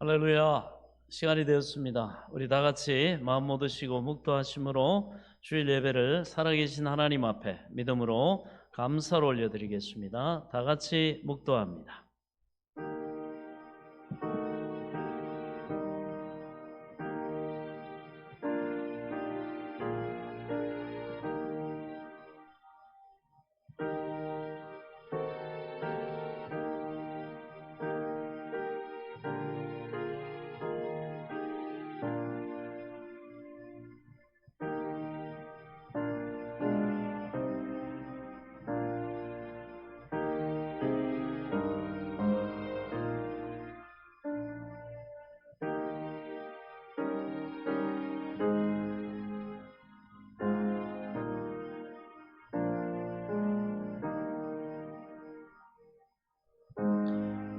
할렐루야. 시간이 되었습니다. 우리 다 같이 마음 모두시고 묵도하심으로 주일 예배를 살아계신 하나님 앞에 믿음으로 감사를 올려드리겠습니다. 다 같이 묵도합니다.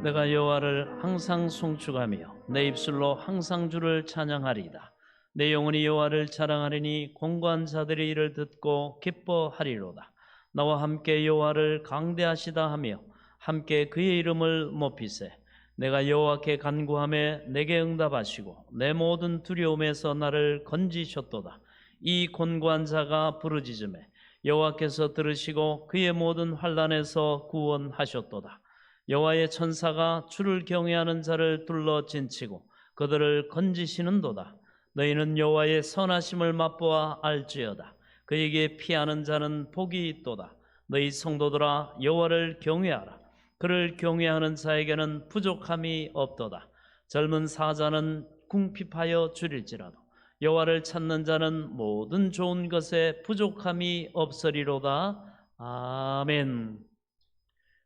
내가 여호와를 항상 송축하며 내 입술로 항상 주를 찬양하리이다. 내 영혼이 여호와를 자랑하리니 공고한 자들이 이를 듣고 기뻐하리로다. 나와 함께 여호와를 강대하시다 하며 함께 그의 이름을 높이세. 내가 여호와께 간구하며 내게 응답하시고 내 모든 두려움에서 나를 건지셨도다. 이 곤고한 자가 부르짖음에 여호와께서 들으시고 그의 모든 환난에서 구원하셨도다. 여호와의 천사가 주를 경외하는 자를 둘러 진치고 그들을 건지시는도다. 너희는 여호와의 선하심을 맛보아 알지어다. 그에게 피하는 자는 복이 있도다. 너희 성도들아 여호와를 경외하라. 그를 경외하는 자에게는 부족함이 없도다. 젊은 사자는 궁핍하여 줄일지라도 여호와를 찾는 자는 모든 좋은 것에 부족함이 없으리로다. 아멘.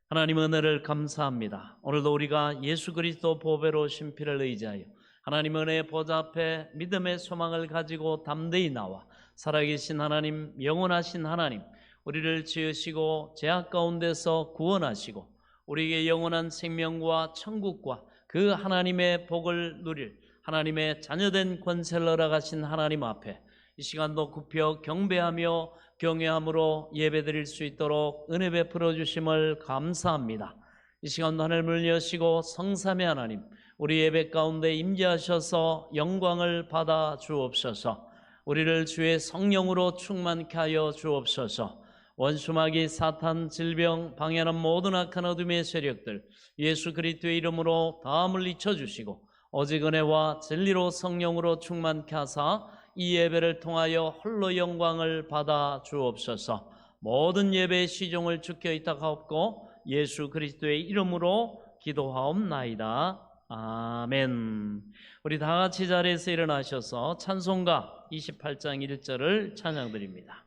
하나님 은혜를 감사합니다. 오늘도 우리가 예수 그리스도 보배로 신피를 의지하여 하나님 은혜의 보좌 앞에 믿음의 소망을 가지고 담대히 나와 살아계신 하나님, 영원하신 하나님, 우리를 지으시고 죄악 가운데서 구원하시고 우리에게 영원한 생명과 천국과 그 하나님의 복을 누릴 하나님의 자녀된 권세를 허락하신 하나님 앞에 이 시간도 굽혀 경배하며 경외함으로 예배드릴 수 있도록 은혜 베풀어 주심을 감사합니다. 이 시간도 하늘을 여시고 성삼의 하나님, 우리 예배 가운데 임재하셔서 영광을 받아 주옵소서. 우리를 주의 성령으로 충만케 하여 주옵소서. 원수마귀, 사탄, 질병, 방해하는 모든 악한 어둠의 세력들 예수 그리스도의 이름으로 다 물리쳐 주시고 오직 은혜와 진리로 성령으로 충만케 하사 이 예배를 통하여 홀로 영광을 받아 주옵소서. 모든 예배의 시종을 주께 의탁하옵고 예수 그리스도의 이름으로 기도하옵나이다. 아멘. 우리 다 같이 자리에서 일어나셔서 찬송가 28장 1절을 찬양드립니다.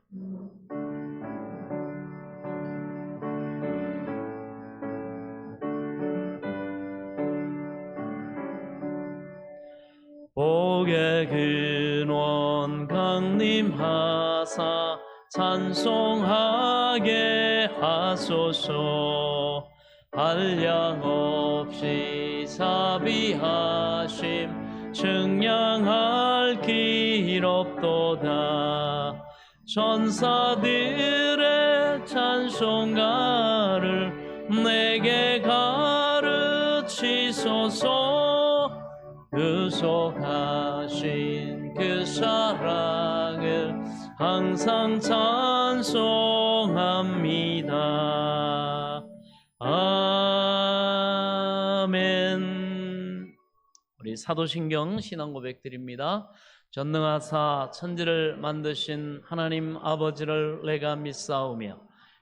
복의 근원 강림하사 찬송하게 하소서. 한량 없이 자비하심 증량할 길 없도다. 천사들의 찬송가를 내게 가르치소서. 구속하신 그 사랑을 항상 찬송합니다. 아멘. 우리 사도신경 신앙고백 드립니다. 전능하사 천지를 만드신 하나님 아버지를 내가 믿사오며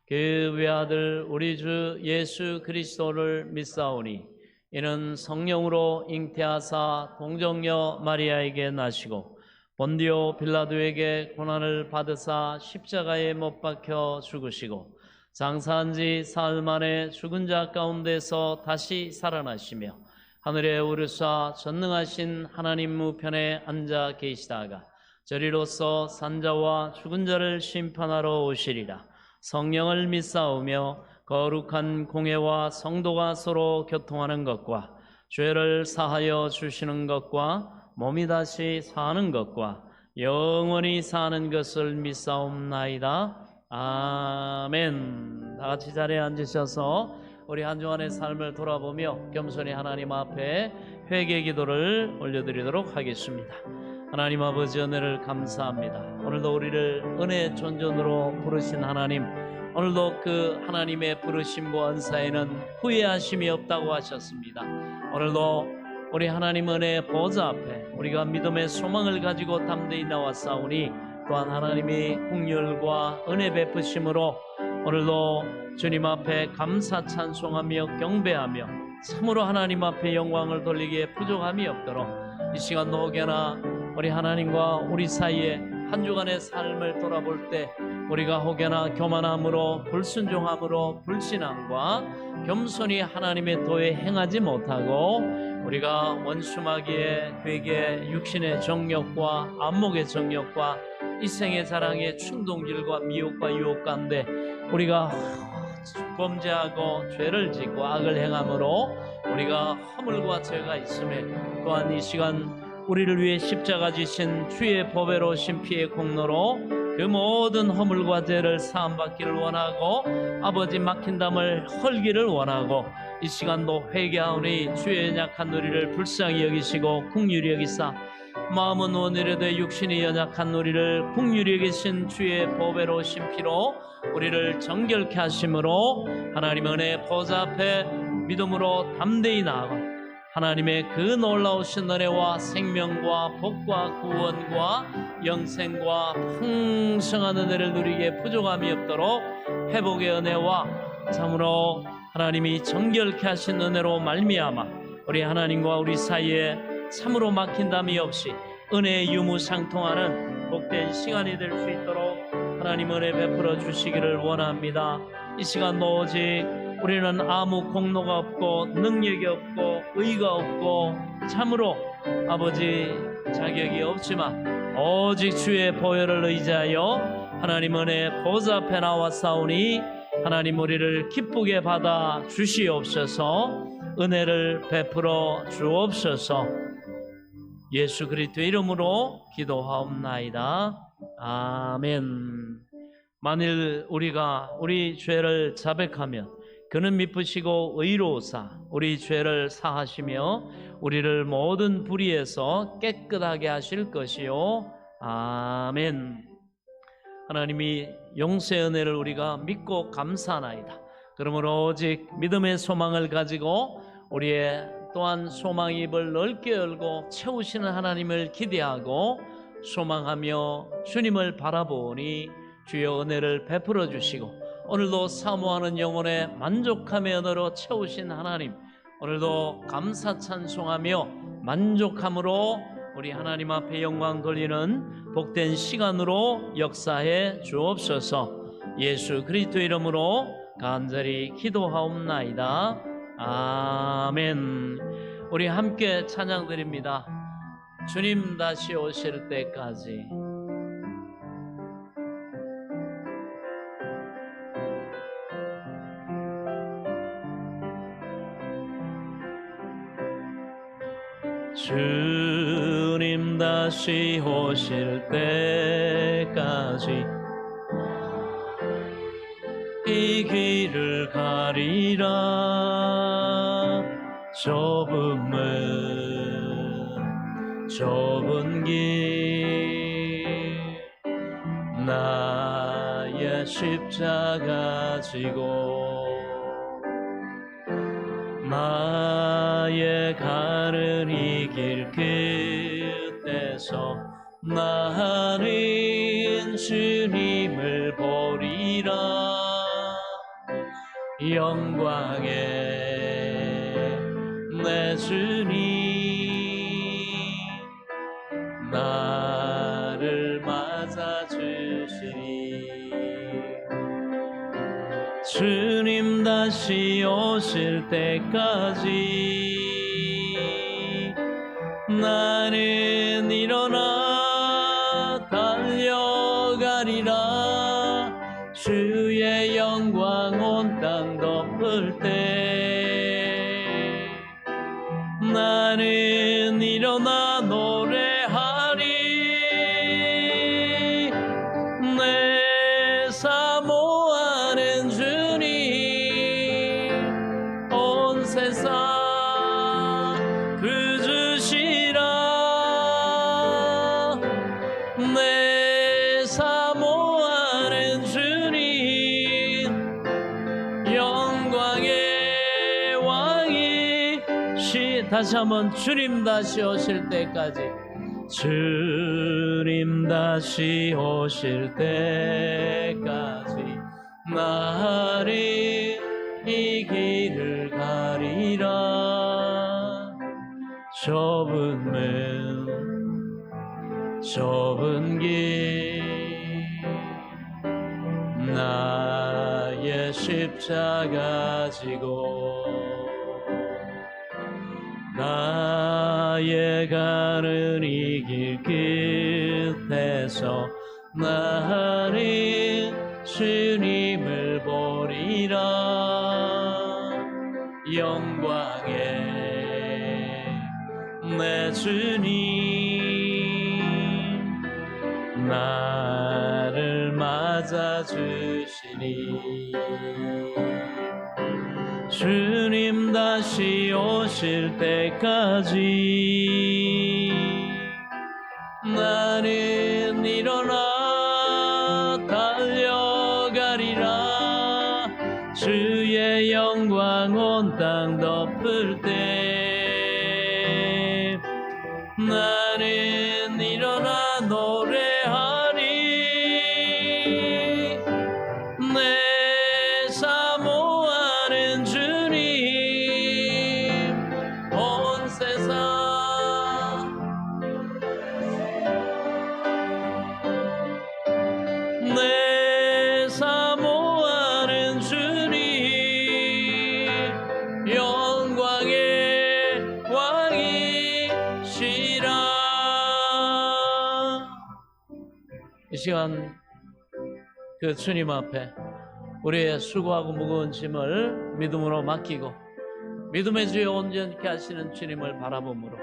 그 외아들 우리 주 예수 그리스도를 믿사오니 이는 성령으로 잉태하사 동정녀 마리아에게 나시고 본디오 빌라도에게 고난을 받으사 십자가에 못 박혀 죽으시고 장사한 지 사흘 만에 죽은 자 가운데서 다시 살아나시며 하늘에 오르사 전능하신 하나님 우편에 앉아 계시다가 저리로서 산자와 죽은 자를 심판하러 오시리라. 성령을 믿사오며 거룩한 공회와 성도가 서로 교통하는 것과 죄를 사하여 주시는 것과 몸이 다시 사는 것과 영원히 사는 것을 믿사옵나이다. 아멘. 다 같이 자리에 앉으셔서 우리 한 주간의 삶을 돌아보며 겸손히 하나님 앞에 회개 기도를 올려드리도록 하겠습니다. 하나님 아버지, 은혜를 감사합니다. 오늘도 우리를 은혜의 존전으로 부르신 하나님, 오늘도 그 하나님의 부르심과 은사에는 후회하심이 없다고 하셨습니다. 오늘도 우리 하나님 은혜의 보좌 앞에 우리가 믿음의 소망을 가지고 담대히 나왔사오니, 또한 하나님의 긍휼과 은혜 베푸심으로 오늘도 주님 앞에 감사 찬송하며 경배하며 참으로 하나님 앞에 영광을 돌리기에 부족함이 없도록 이 시간도 혹여나 우리 하나님과 우리 사이에 한 주간의 삶을 돌아볼 때 우리가 혹여나 교만함으로, 불순종함으로, 불신앙과 겸손히 하나님의 도에 행하지 못하고 우리가 원수마귀의 괴계, 육신의 정욕과 안목의 정욕과 이생의 자랑의 충동질과 미혹과 유혹 가운데 우리가 범죄하고 죄를 짓고 악을 행함으로 우리가 허물과 죄가 있음에, 또한 이 시간 우리를 위해 십자가 지신 주의 보배로 신 피의 공로로 그 모든 허물과 죄를 사함받기를 원하고 아버지 막힌 담을 헐기를 원하고 이 시간도 회개하오니 주의 연약한 우리를 불쌍히 여기시고 긍휼히 여기사 마음은 원이라도 육신이 연약한 우리를 긍휼히 여기신 주의 보배로 신 피로 우리를 정결케 하심으로 하나님 은혜의 보좌 앞에 믿음으로 담대히 나아가 하나님의 그 놀라우신 은혜와 생명과 복과 구원과 영생과 풍성한 은혜를 누리기에 부족함이 없도록 회복의 은혜와 참으로 하나님이 정결케 하신 은혜로 말미암아 우리 하나님과 우리 사이에 참으로 막힌 담이 없이 은혜의 유무상통하는 복된 시간이 될 수 있도록 하나님 은혜 베풀어 주시기를 원합니다. 이 시간도 오직 우리는 아무 공로가 없고 능력이 없고 의가 없고 참으로 아버지 자격이 없지만 오직 주의 보혈을 의지하여 하나님 은혜의 보좌 앞에 나왔사오니 하나님 우리를 기쁘게 받아 주시옵소서. 은혜를 베풀어 주옵소서. 예수 그리스도의 이름으로 기도하옵나이다. 아멘. 만일 우리가 우리 죄를 자백하면 그는 미쁘시고 의로우사 우리 죄를 사하시며 우리를 모든 불의에서 깨끗하게 하실 것이요. 아멘. 하나님이 용서의 은혜를 우리가 믿고 감사하나이다. 그러므로 오직 믿음의 소망을 가지고 우리의 또한 소망의 입을 넓게 열고 채우시는 하나님을 기대하고 소망하며 주님을 바라보니 주여 은혜를 베풀어 주시고 오늘도 사모하는 영혼의 만족함의 언어로 채우신 하나님, 오늘도 감사 찬송하며 만족함으로 우리 하나님 앞에 영광 돌리는 복된 시간으로 역사해 주옵소서. 예수 그리스도 이름으로 간절히 기도하옵나이다. 아멘. 우리 함께 찬양 드립니다. 주님 다시 오실 때까지. 주님 다시 오실 때까지 이 길을 가리라. 좁은 길 나의 십자가 지고 나의 가는 이 길 끝에서 나는 주님을 보리라. 영광의 내 주님 나를 맞아주시리. 주님 다시 오실 때까지 나는 일어나 달려가리라. 주의 영광 온 땅 덮을 때 나는 일어나 노래하리. 내 사모하는 주님 온 세상 그 다시 한번 주님 다시 오실 때까지, 주님 다시 오실 때까지 나를 이 길을 가리라. 좁은 길 나의 십자가 지고 나의 가는 이 길 끝에서 나는 주님을 보리라. 영광의 내 주님 나를 맞아주시니 주님 다시 오실 때까지 나는 일어나 달려가리라. 주의 영광 온 땅 덮을 때 나는 일어나 노래하리. 내 사모하는 주님 온 세상 내 사모하는 주님 영광의 왕이시라. 이 시간 그 주님 앞에 우리의 수고하고 무거운 짐을 믿음으로 맡기고 믿음의 주에 온전케 하시는 주님을 바라봄으로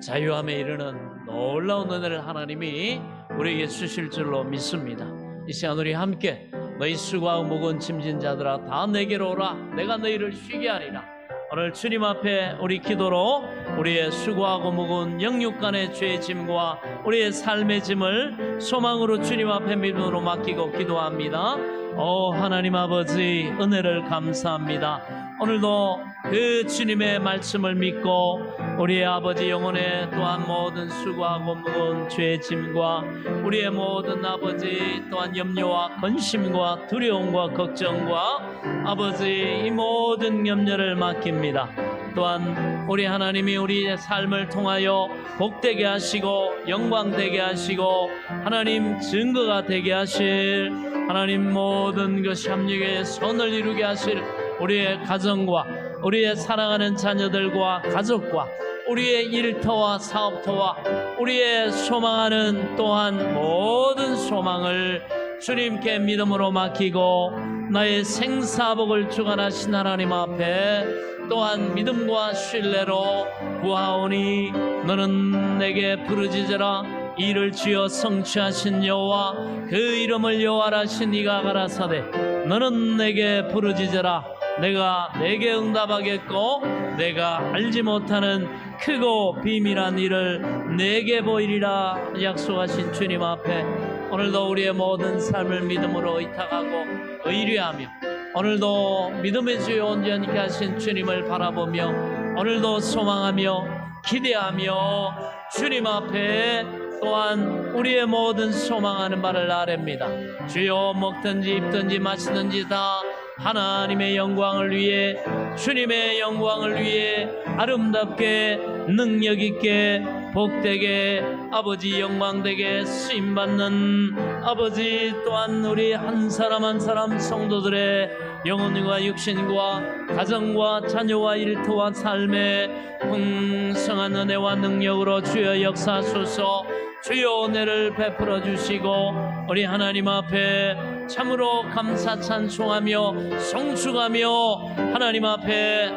자유함에 이르는 놀라운 은혜를 하나님이 우리에게 주실 줄로 믿습니다. 이 시간 우리 함께 너희 수고하고 무거운 짐진 자들아 다 내게로 오라. 내가 너희를 쉬게 하리라. 오늘 주님 앞에 우리 기도로 우리의 수고하고 무거운 영육간의 죄의 짐과 우리의 삶의 짐을 소망으로 주님 앞에 믿음으로 맡기고 기도합니다. 하나님 아버지 은혜를 감사합니다. 오늘도 그 주님의 말씀을 믿고 우리의 아버지 영혼의 또한 모든 수고하고 무거운 죄의 짐과 우리의 모든 아버지 또한 염려와 근심과 두려움과 걱정과 아버지 이 모든 염려를 맡깁니다. 또한 우리 하나님이 우리의 삶을 통하여 복되게 하시고 영광되게 하시고 하나님 증거가 되게 하실 하나님 모든 것이 합력의 선을 이루게 하실 우리의 가정과 우리의 사랑하는 자녀들과 가족과 우리의 일터와 사업터와 우리의 소망하는 또한 모든 소망을 주님께 믿음으로 맡기고 나의 생사복을 주관하신 하나님 앞에 또한 믿음과 신뢰로 구하오니 너는 내게 부르짖으라. 이를 지어 성취하신 여호와 그 이름을 여호와라 하신 이가 가라사대 너는 내게 부르짖으라. 내가 내게 응답하겠고 내가 알지 못하는 크고 비밀한 일을 내게 보이리라 약속하신 주님 앞에 오늘도 우리의 모든 삶을 믿음으로 의탁하고 의뢰하며 오늘도 믿음의 주에 온전케 하신 주님을 바라보며 오늘도 소망하며 기대하며 주님 앞에 또한 우리의 모든 소망하는 바를 아뢰입니다. 주여 먹든지 입든지 마시든지 다 하나님의 영광을 위해 주님의 영광을 위해 아름답게 능력있게 복되게 아버지 영광되게 쓰임받는 아버지 또한 우리 한 사람 한 사람 성도들의 영혼과 육신과 가정과 자녀와 일터와 삶의 풍성한 은혜와 능력으로 주여 역사하소서. 주여 은혜를 베풀어 주시고 우리 하나님 앞에 참으로 감사 찬송하며 송축하며 하나님 앞에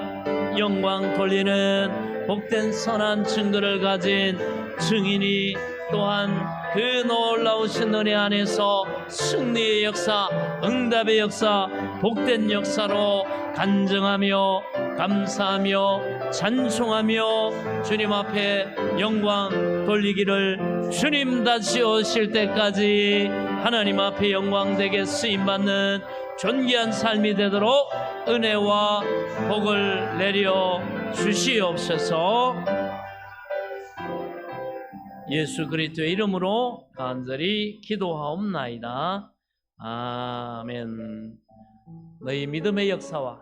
영광 돌리는 복된 선한 증거를 가진 증인이 또한 그 놀라우신 은혜 안에서 승리의 역사, 응답의 역사, 복된 역사로 간증하며 감사하며 찬송하며 주님 앞에 영광 돌리기를 주님 다시 오실 때까지 하나님 앞에 영광되게 쓰임받는 존귀한 삶이 되도록 은혜와 복을 내려 주시옵소서. 예수 그리스도의 이름으로 간절히 기도하옵나이다. 아멘. 너희 믿음의 역사와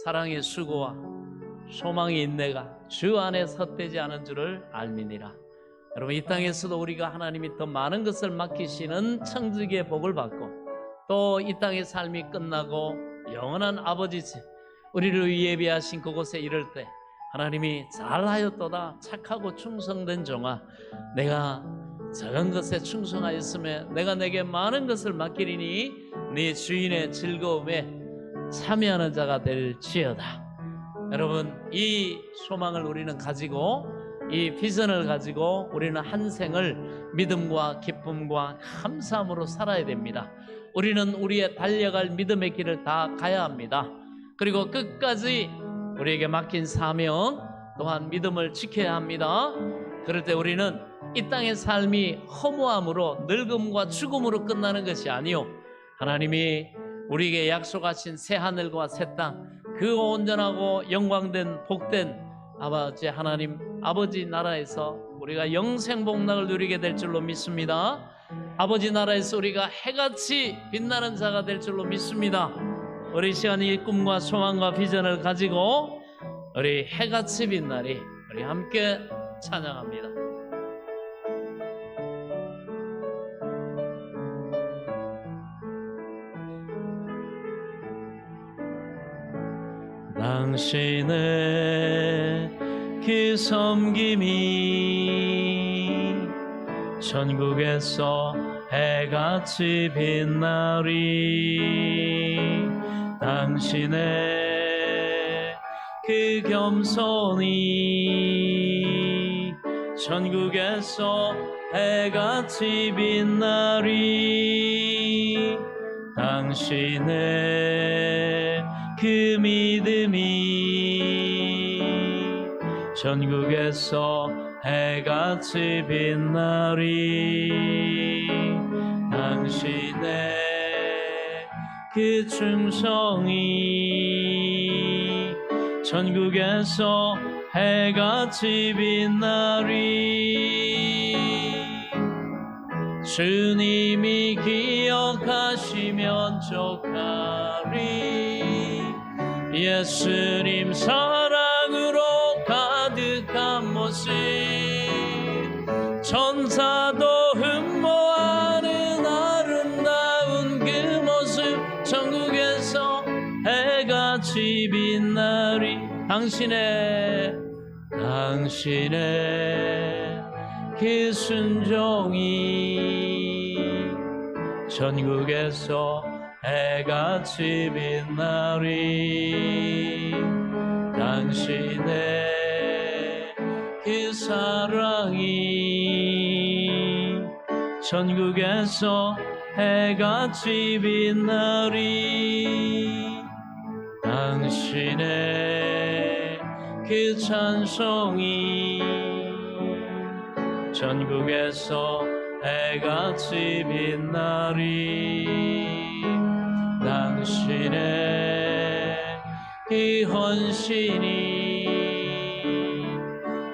사랑의 수고와 소망의 인내가 주 안에 헛되지 않은 줄을 알미니라. 여러분, 이 땅에서도 우리가 하나님이 더 많은 것을 맡기시는 청지기의 복을 받고, 또 이 땅의 삶이 끝나고 영원한 아버지 집, 우리를 예비하신 그곳에 이를 때 하나님이 잘하였도다 착하고 충성된 종아, 내가 작은 것에 충성하였으며 내가 내게 많은 것을 맡기리니 네 주인의 즐거움에 참여하는 자가 될지어다. 여러분, 이 소망을 우리는 가지고, 이 비전을 가지고 우리는 한 생을 믿음과 기쁨과 감사함으로 살아야 됩니다. 우리는 우리의 달려갈 믿음의 길을 다 가야 합니다. 그리고 끝까지 우리에게 맡긴 사명 또한 믿음을 지켜야 합니다. 그럴 때 우리는 이 땅의 삶이 허무함으로 늙음과 죽음으로 끝나는 것이 아니요, 하나님이 우리에게 약속하신 새 하늘과 새 땅, 그 온전하고 영광된 복된 아버지 하나님 아버지 나라에서 우리가 영생 복락을 누리게 될 줄로 믿습니다. 아버지 나라에서 우리가 해같이 빛나는 자가 될 줄로 믿습니다. 우리 시간이 이 꿈과 소망과 비전을 가지고 우리 해같이 빛나리 우리 함께 찬양합니다. 당신의 그 섬김이 전국에서 해같이 빛나리. 당신의 그 겸손이 전국에서 해같이 빛나리. 당신의 그 믿음이 전국에서 해같이 빛나리. 당신의 그 충성이 전국에서 해같이 빛나리. 주님이 기억하시면 족하리. 예수님 사랑으로 가득한 모습, 천사도 흠모하는 아름다운 그 모습, 전국에서 해같이 빛나리. 당신의 그 순종이 전국에서 해같이 빛나리. 당신의 그 사랑이 전국에서 해같이 빛나리. 당신의 그 찬송이 전국에서 해같이 빛나리. 당신의 그 헌신이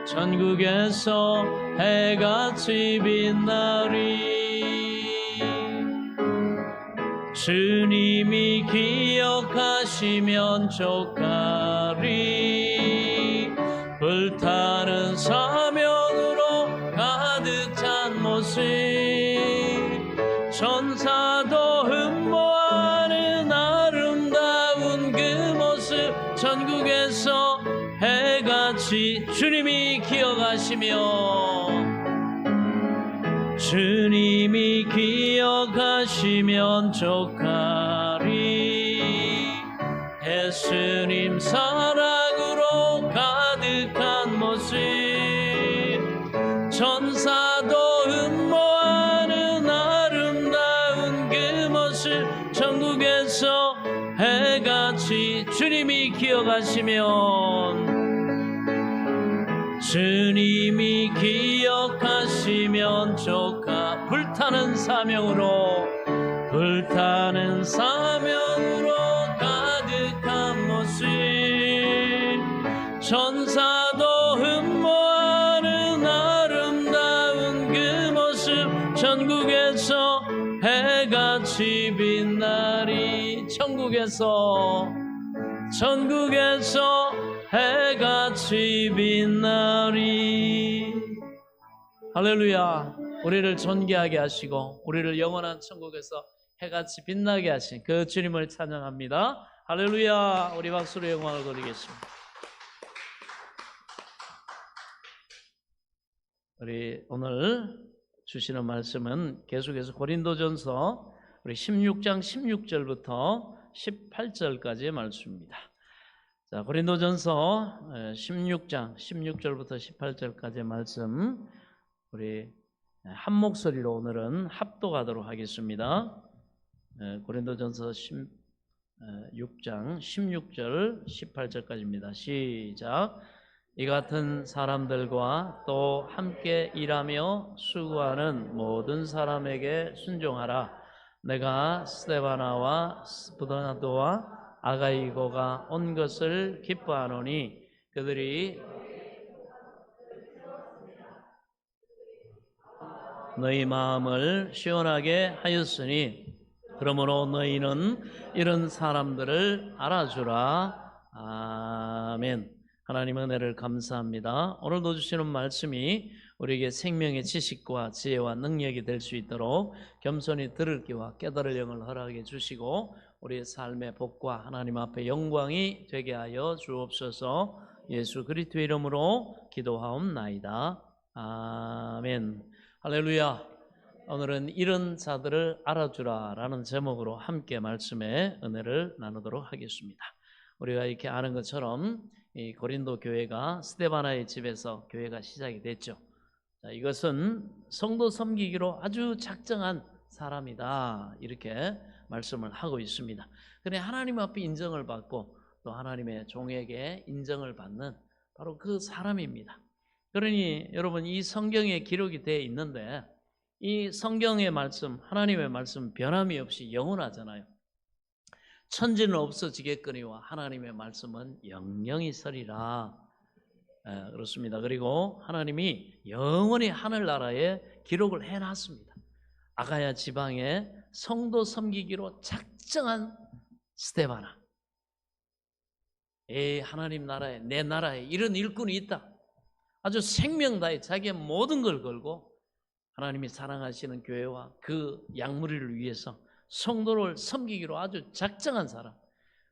전국에서 해같이 빛나리. 주님이 기억하시면 족하리. 불타는 사명으로 가득 찬 모습, 천사도 흠모하는 아름다운 그 모습, 전국에서 해같이 주님이 기억하시면 족하리. 예수님 사랑으로 가득한 모습, 천사도 흠모하는 아름다운 그 모습, 전국에서 해같이 주님이 기억하시면 족하. 불타는 사명으로 천사도 흠모하는 아름다운 그 모습 천국에서 해같이 빛나리. 천국에서 해같이 빛나리. 할렐루야. 우리를 존귀하게 하시고 우리를 영원한 천국에서 해같이 빛나게 하신 그 주님을 찬양합니다. 할렐루야. 우리 박수로 영광을 돌리겠습니다. 우리 오늘 주시는 말씀은 계속해서 고린도전서 우리 16장 16절부터 18절까지의 말씀입니다. 자, 고린도전서 16장 16절부터 18절까지의 말씀 우리 한 목소리로 오늘은 합독하도록 하겠습니다. 고린도전서 16장 16절 18절까지입니다. 시작. 이 같은 사람들과 또 함께 일하며 수고하는 모든 사람에게 순종하라. 내가 스데바나와 스부다도와 아가이고가 온 것을 기뻐하노니 그들이 너희 마음을 시원하게 하였으니 그러므로 너희는 이런 사람들을 알아주라. 아멘. 하나님 은혜를 감사합니다. 오늘도 주시는 말씀이 우리에게 생명의 지식과 지혜와 능력이 될 수 있도록 겸손히 들을 귀와 깨달을 영을 허락해 주시고 우리의 삶의 복과 하나님 앞에 영광이 되게 하여 주옵소서. 예수 그리스도의 이름으로 기도하옵나이다. 아멘. 할렐루야. 오늘은 이런 자들을 알아주라 라는 제목으로 함께 말씀의 은혜를 나누도록 하겠습니다. 우리가 이렇게 아는 것처럼 이 고린도 교회가 스데바나의 집에서 교회가 시작이 됐죠. 자, 이것은 성도 섬기기로 아주 작정한 사람이다 이렇게 말씀을 하고 있습니다. 그런데 하나님 앞에 인정을 받고 또 하나님의 종에게 인정을 받는 바로 그 사람입니다. 그러니 여러분 이 성경에 기록이 되어 있는데 이 성경의 말씀, 하나님의 말씀 변함이 없이 영원하잖아요. 천지는 없어지겠거니와 하나님의 말씀은 영영이 서리라. 그렇습니다. 그리고 하나님이 영원히 하늘나라에 기록을 해놨습니다. 아가야 지방에 성도 섬기기로 작정한 스데바나. 하나님 나라에, 내 나라에 이런 일꾼이 있다. 아주 생명 다해 자기의 모든 걸 걸고 하나님이 사랑하시는 교회와 그 양무리를 위해서 성도를 섬기기로 아주 작정한 사람,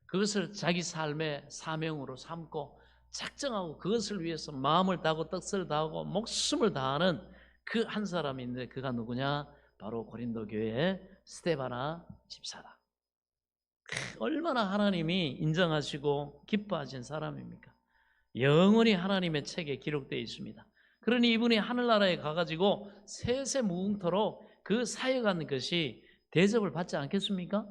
그것을 자기 삶의 사명으로 삼고 작정하고 그것을 위해서 마음을 다하고 뜻을 다하고 목숨을 다하는 그 한 사람이 있는데 그가 누구냐? 바로 고린도 교회의 스데바나 집사다. 얼마나 하나님이 인정하시고 기뻐하신 사람입니까? 영원히 하나님의 책에 기록되어 있습니다. 그러니 이분이 하늘나라에 가가지고 세세무궁토록 그 사역한 것이 대접을 받지 않겠습니까?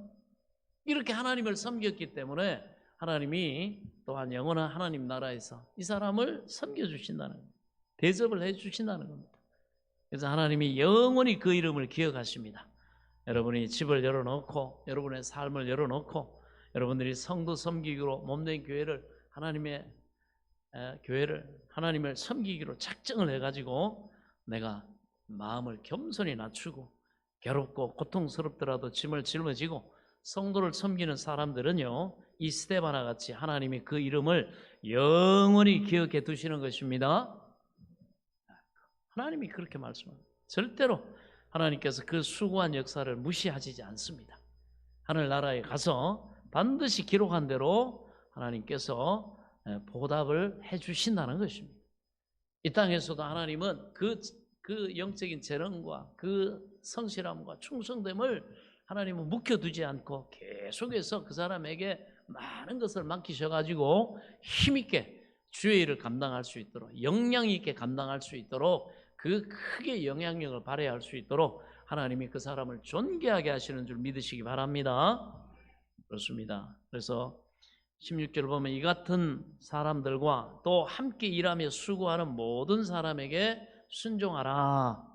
이렇게 하나님을 섬겼기 때문에 하나님이 또한 영원한 하나님 나라에서 이 사람을 섬겨주신다는 겁니다. 대접을 해주신다는 겁니다. 그래서 하나님이 영원히 그 이름을 기억하십니다. 여러분이 집을 열어놓고 여러분의 삶을 열어놓고 여러분들이 성도 섬기기로 몸된 교회를 하나님을 섬기기로 작정을 해가지고 내가 마음을 겸손히 낮추고 괴롭고 고통스럽더라도 짐을 짊어지고 성도를 섬기는 사람들은요 이 스데바나 같이 하나님이 그 이름을 영원히 기억해 두시는 것입니다. 하나님이 그렇게 말씀합니다. 절대로 하나님께서 그 수고한 역사를 무시하시지 않습니다. 하늘나라에 가서 반드시 기록한 대로 하나님께서 보답을 해주신다는 것입니다. 이 땅에서도 하나님은 그 영적인 재능과 그 성실함과 충성됨을 하나님은 묵혀두지 않고 계속해서 그 사람에게 많은 것을 맡기셔가지고 힘있게 주의 일을 감당할 수 있도록 역량 있게 감당할 수 있도록 그 크게 영향력을 발휘할 수 있도록 하나님이 그 사람을 존귀하게 하시는 줄 믿으시기 바랍니다. 그렇습니다. 그래서 16절 보면 이 같은 사람들과 또 함께 일하며 수고하는 모든 사람에게 순종하라.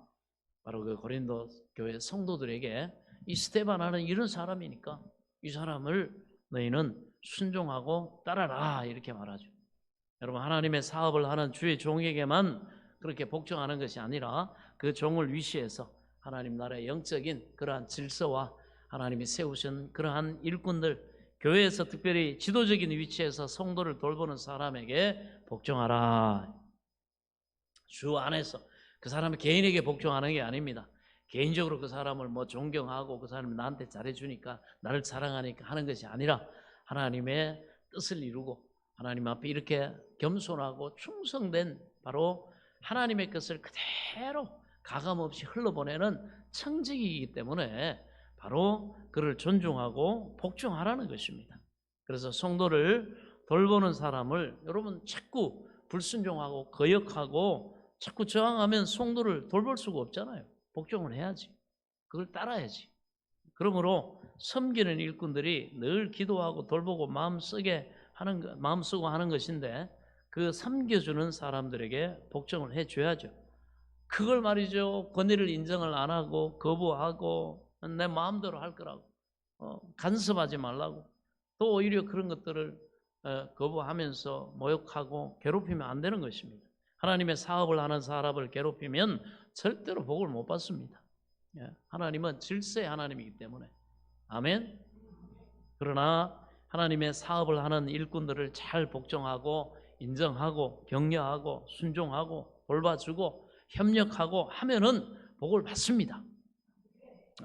바로 그 고린도 교회 성도들에게 이 스데바나는 이런 사람이니까 이 사람을 너희는 순종하고 따라라 이렇게 말하죠. 여러분, 하나님의 사업을 하는 주의 종에게만 그렇게 복종하는 것이 아니라 그 종을 위시해서 하나님 나라의 영적인 그러한 질서와 하나님이 세우신 그러한 일꾼들, 교회에서 특별히 지도적인 위치에서 성도를 돌보는 사람에게 복종하라. 주 안에서 그 사람의 개인에게 복종하는 게 아닙니다. 개인적으로 그 사람을 뭐 존경하고 그 사람이 나한테 잘해주니까 나를 사랑하니까 하는 것이 아니라 하나님의 뜻을 이루고 하나님 앞에 이렇게 겸손하고 충성된 바로 하나님의 것을 그대로 가감없이 흘러보내는 청직이기 때문에 바로 그를 존중하고 복종하라는 것입니다. 그래서 성도를 돌보는 사람을 여러분 자꾸 불순종하고 거역하고 자꾸 저항하면 성도를 돌볼 수가 없잖아요. 복종을 해야지. 그걸 따라야지. 그러므로 섬기는 일꾼들이 늘 기도하고 돌보고 마음 쓰고 하는 것인데 그 섬겨주는 사람들에게 복종을 해줘야죠. 그걸 말이죠. 권위를 인정을 안 하고 거부하고 내 마음대로 할 거라고 간섭하지 말라고 또 오히려 그런 것들을 거부하면서 모욕하고 괴롭히면 안 되는 것입니다. 하나님의 사업을 하는 사람을 괴롭히면 절대로 복을 못 받습니다. 하나님은 질서의 하나님이기 때문에. 아멘. 그러나 하나님의 사업을 하는 일꾼들을 잘 복종하고 인정하고 격려하고 순종하고 돌봐주고 협력하고 하면은 복을 받습니다.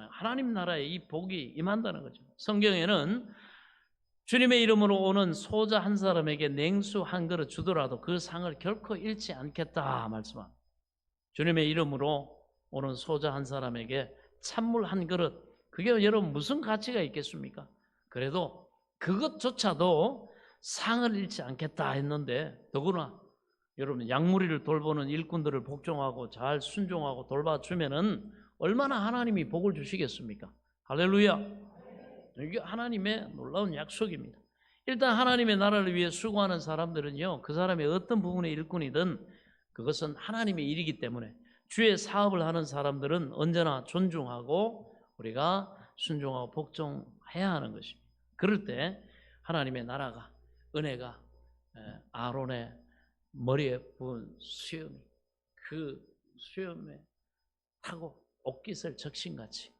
하나님 나라에 이 복이 임한다는 거죠. 성경에는 주님의 이름으로 오는 소자 한 사람에게 냉수 한 그릇 주더라도 그 상을 결코 잃지 않겠다 말씀합니다. 주님의 이름으로 오는 소자 한 사람에게 찬물 한 그릇, 그게 여러분 무슨 가치가 있겠습니까? 그래도 그것조차도 상을 잃지 않겠다 했는데 더구나 여러분 양무리를 돌보는 일꾼들을 복종하고 잘 순종하고 돌봐주면은 얼마나 하나님이 복을 주시겠습니까? 할렐루야. 이게 하나님의 놀라운 약속입니다. 일단 하나님의 나라를 위해 수고하는 사람들은요, 그 사람의 어떤 부분의 일꾼이든 그것은 하나님의 일이기 때문에 주의 사업을 하는 사람들은 언제나 존중하고 우리가 순종하고 복종해야 하는 것입니다. 그럴 때 하나님의 나라가, 은혜가 아론의 머리에 부은 수염이 그 수염에 타고 옥깃을 적신같이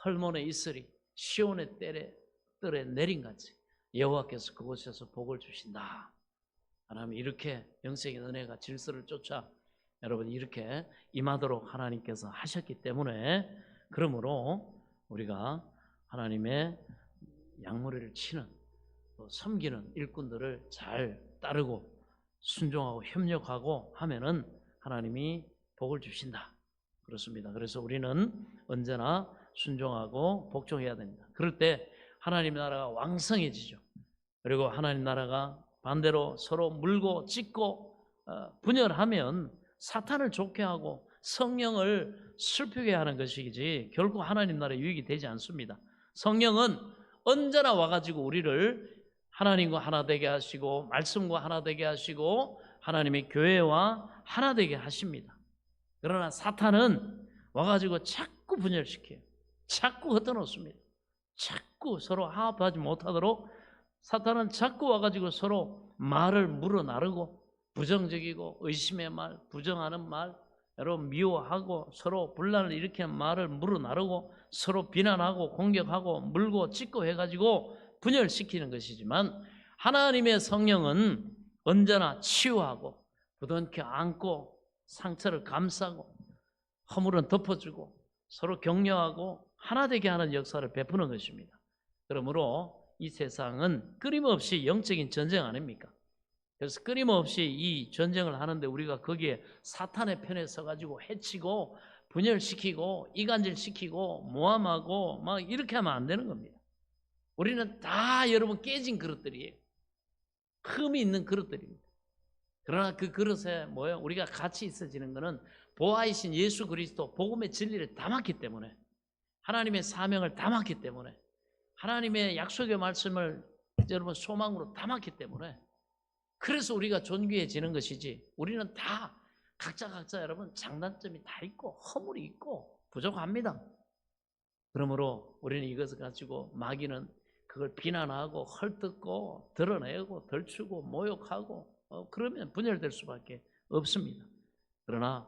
헐몬의 이슬이 시온의 뜰에 내린같이 여호와께서 그곳에서 복을 주신다. 하나님 이렇게 영적인 은혜가 질서를 쫓아 여러분 이렇게 임하도록 하나님께서 하셨기 때문에 그러므로 우리가 하나님의 양무리를 치는 또 섬기는 일꾼들을 잘 따르고 순종하고 협력하고 하면은 하나님이 복을 주신다. 그렇습니다. 그래서 우리는 언제나 순종하고 복종해야 됩니다. 그럴 때 하나님 나라가 왕성해지죠. 그리고 하나님 나라가 반대로 서로 물고 찢고 분열하면 사탄을 좋게 하고 성령을 슬프게 하는 것이지 결국 하나님 나라의 유익이 되지 않습니다. 성령은 언제나 와가지고 우리를 하나님과 하나 되게 하시고 말씀과 하나 되게 하시고 하나님의 교회와 하나 되게 하십니다. 그러나 사탄은 와가지고 자꾸 분열시켜요. 자꾸 흩어놓습니다. 자꾸 서로 화합하지 못하도록 사탄은 자꾸 와가지고 서로 말을 물어나르고 부정적이고 의심의 말, 부정하는 말, 여러분 미워하고 서로 분란을 일으키는 말을 물어나르고 서로 비난하고 공격하고 물고 찢고 해가지고 분열시키는 것이지만 하나님의 성령은 언제나 치유하고 부둥켜 안고 상처를 감싸고 허물은 덮어주고 서로 격려하고 하나 되게 하는 역사를 베푸는 것입니다. 그러므로 이 세상은 끊임없이 영적인 전쟁 아닙니까? 그래서 끊임없이 이 전쟁을 하는데 우리가 거기에 사탄의 편에 서가지고 해치고 분열시키고 이간질시키고 모함하고 막 이렇게 하면 안 되는 겁니다. 우리는 다 여러분 깨진 그릇들이에요. 흠이 있는 그릇들입니다. 그러나 그 그릇에 뭐예요? 우리가 같이 있어지는 것은 보아이신 예수 그리스도 복음의 진리를 담았기 때문에 하나님의 사명을 담았기 때문에 하나님의 약속의 말씀을 여러분 소망으로 담았기 때문에 그래서 우리가 존귀해지는 것이지 우리는 다 각자 여러분 장단점이 다 있고 허물이 있고 부족합니다. 그러므로 우리는 이것을 가지고 마귀는 그걸 비난하고 헐뜯고 드러내고 덜추고 모욕하고 그러면 분열될 수밖에 없습니다. 그러나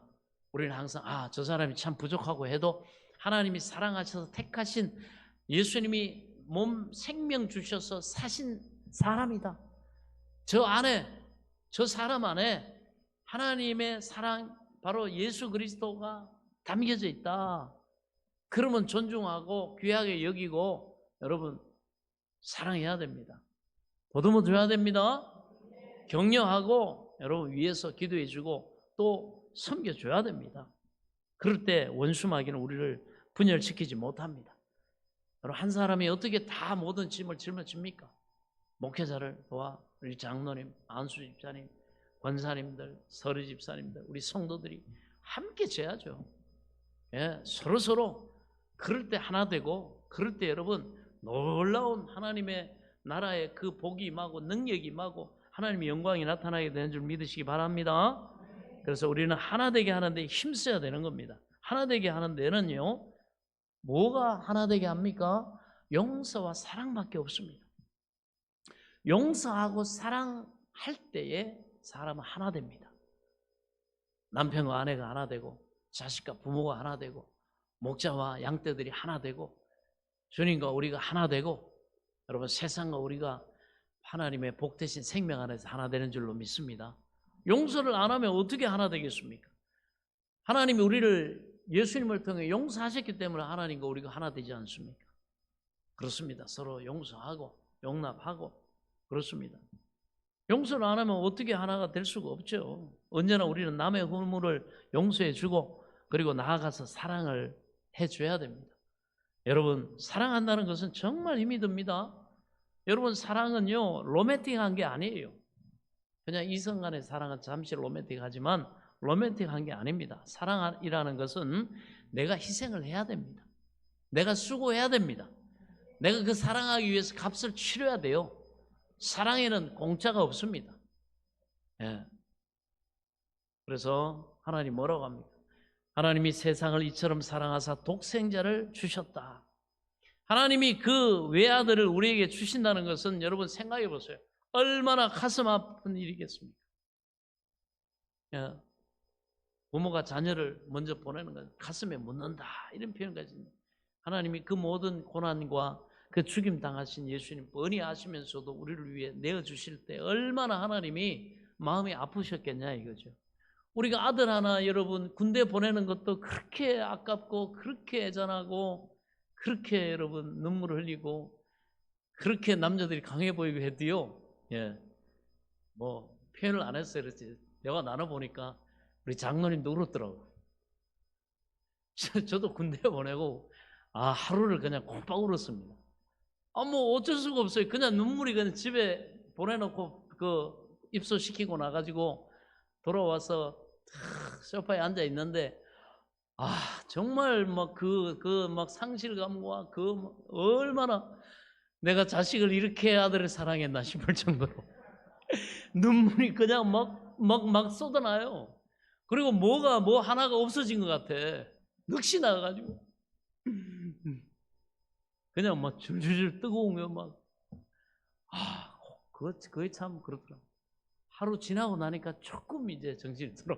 우리는 항상 저 사람이 참 부족하고 해도 하나님이 사랑하셔서 택하신 예수님이 몸 생명 주셔서 사신 사람이다. 저 안에, 저 사람 안에 하나님의 사랑, 바로 예수 그리스도가 담겨져 있다. 그러면 존중하고 귀하게 여기고 여러분 사랑해야 됩니다. 보듬어 줘야 됩니다. 격려하고 여러분 위에서 기도해 주고 또 섬겨줘야 됩니다. 그럴 때 원수마귀는 우리를 분열시키지 못합니다. 여러분 한 사람이 어떻게 다 모든 짐을 짊어집니까? 목회자를 도와 우리 장로님, 안수 집사님, 권사님들, 서리 집사님들, 우리 성도들이 함께 져야죠. 예, 서로 그럴 때 하나 되고, 그럴 때 여러분 놀라운 하나님의 나라의 그 복이 임하고 능력이 임하고 하나님의 영광이 나타나게 되는 줄 믿으시기 바랍니다. 그래서 우리는 하나 되게 하는데 힘써야 되는 겁니다. 하나 되게 하는 데는요, 뭐가 하나 되게 합니까? 용서와 사랑밖에 없습니다. 용서하고 사랑할 때에 사람은 하나 됩니다. 남편과 아내가 하나 되고, 자식과 부모가 하나 되고, 목자와 양떼들이 하나 되고, 주님과 우리가 하나 되고, 여러분 세상과 우리가 하나님의 복되신 생명 안에서 하나 되는 줄로 믿습니다. 용서를 안 하면 어떻게 하나 되겠습니까? 하나님이 우리를 예수님을 통해 용서하셨기 때문에 하나님과 우리가 하나 되지 않습니까? 그렇습니다. 서로 용서하고 용납하고 그렇습니다. 용서를 안 하면 어떻게 하나가 될 수가 없죠. 언제나 우리는 남의 허물을 용서해 주고 그리고 나아가서 사랑을 해줘야 됩니다. 여러분 사랑한다는 것은 정말 힘이 듭니다. 여러분 사랑은요 로맨틱한 게 아니에요. 그냥 이성 간의 사랑은 잠시 로맨틱하지만 로맨틱한 게 아닙니다. 사랑이라는 것은 내가 희생을 해야 됩니다. 내가 수고해야 됩니다. 내가 그 사랑하기 위해서 값을 치러야 돼요. 사랑에는 공짜가 없습니다. 예. 그래서 하나님 뭐라고 합니까? 하나님이 세상을 이처럼 사랑하사 독생자를 주셨다. 하나님이 그 외아들을 우리에게 주신다는 것은 여러분 생각해 보세요. 얼마나 가슴 아픈 일이겠습니까? 예. 부모가 자녀를 먼저 보내는 건 가슴에 묻는다 이런 표현까지 있습니다. 하나님이 그 모든 고난과 그 죽임 당하신 예수님 뻔히 아시면서도 우리를 위해 내어주실 때 얼마나 하나님이 마음이 아프셨겠냐 이거죠. 우리가 아들 하나 여러분 군대 보내는 것도 그렇게 아깝고 그렇게 애잔하고 그렇게 여러분 눈물을 흘리고 그렇게 남자들이 강해 보이고 해도요. 예, 뭐 표현을 안 했어요. 그렇지. 내가 나눠보니까 우리 장로님도 울었더라고. 저도 군대 보내고 하루를 그냥 콩박 울었습니다. 뭐 어쩔 수가 없어요. 그냥 눈물이 그냥 집에 보내놓고 그 입소시키고 나가지고 돌아와서 소파에 앉아 있는데 정말 막 막 상실감과 얼마나 내가 자식을 이렇게 아들을 사랑했나 싶을 정도로 눈물이 그냥 막 쏟아나요. 그리고 뭐 하나가 없어진 것 같아. 넋이 나가지고 그냥 막 줄줄줄 뜨거운 거 막 그게 참 그렇더라고. 하루 지나고 나니까 조금 이제 정신이 들어.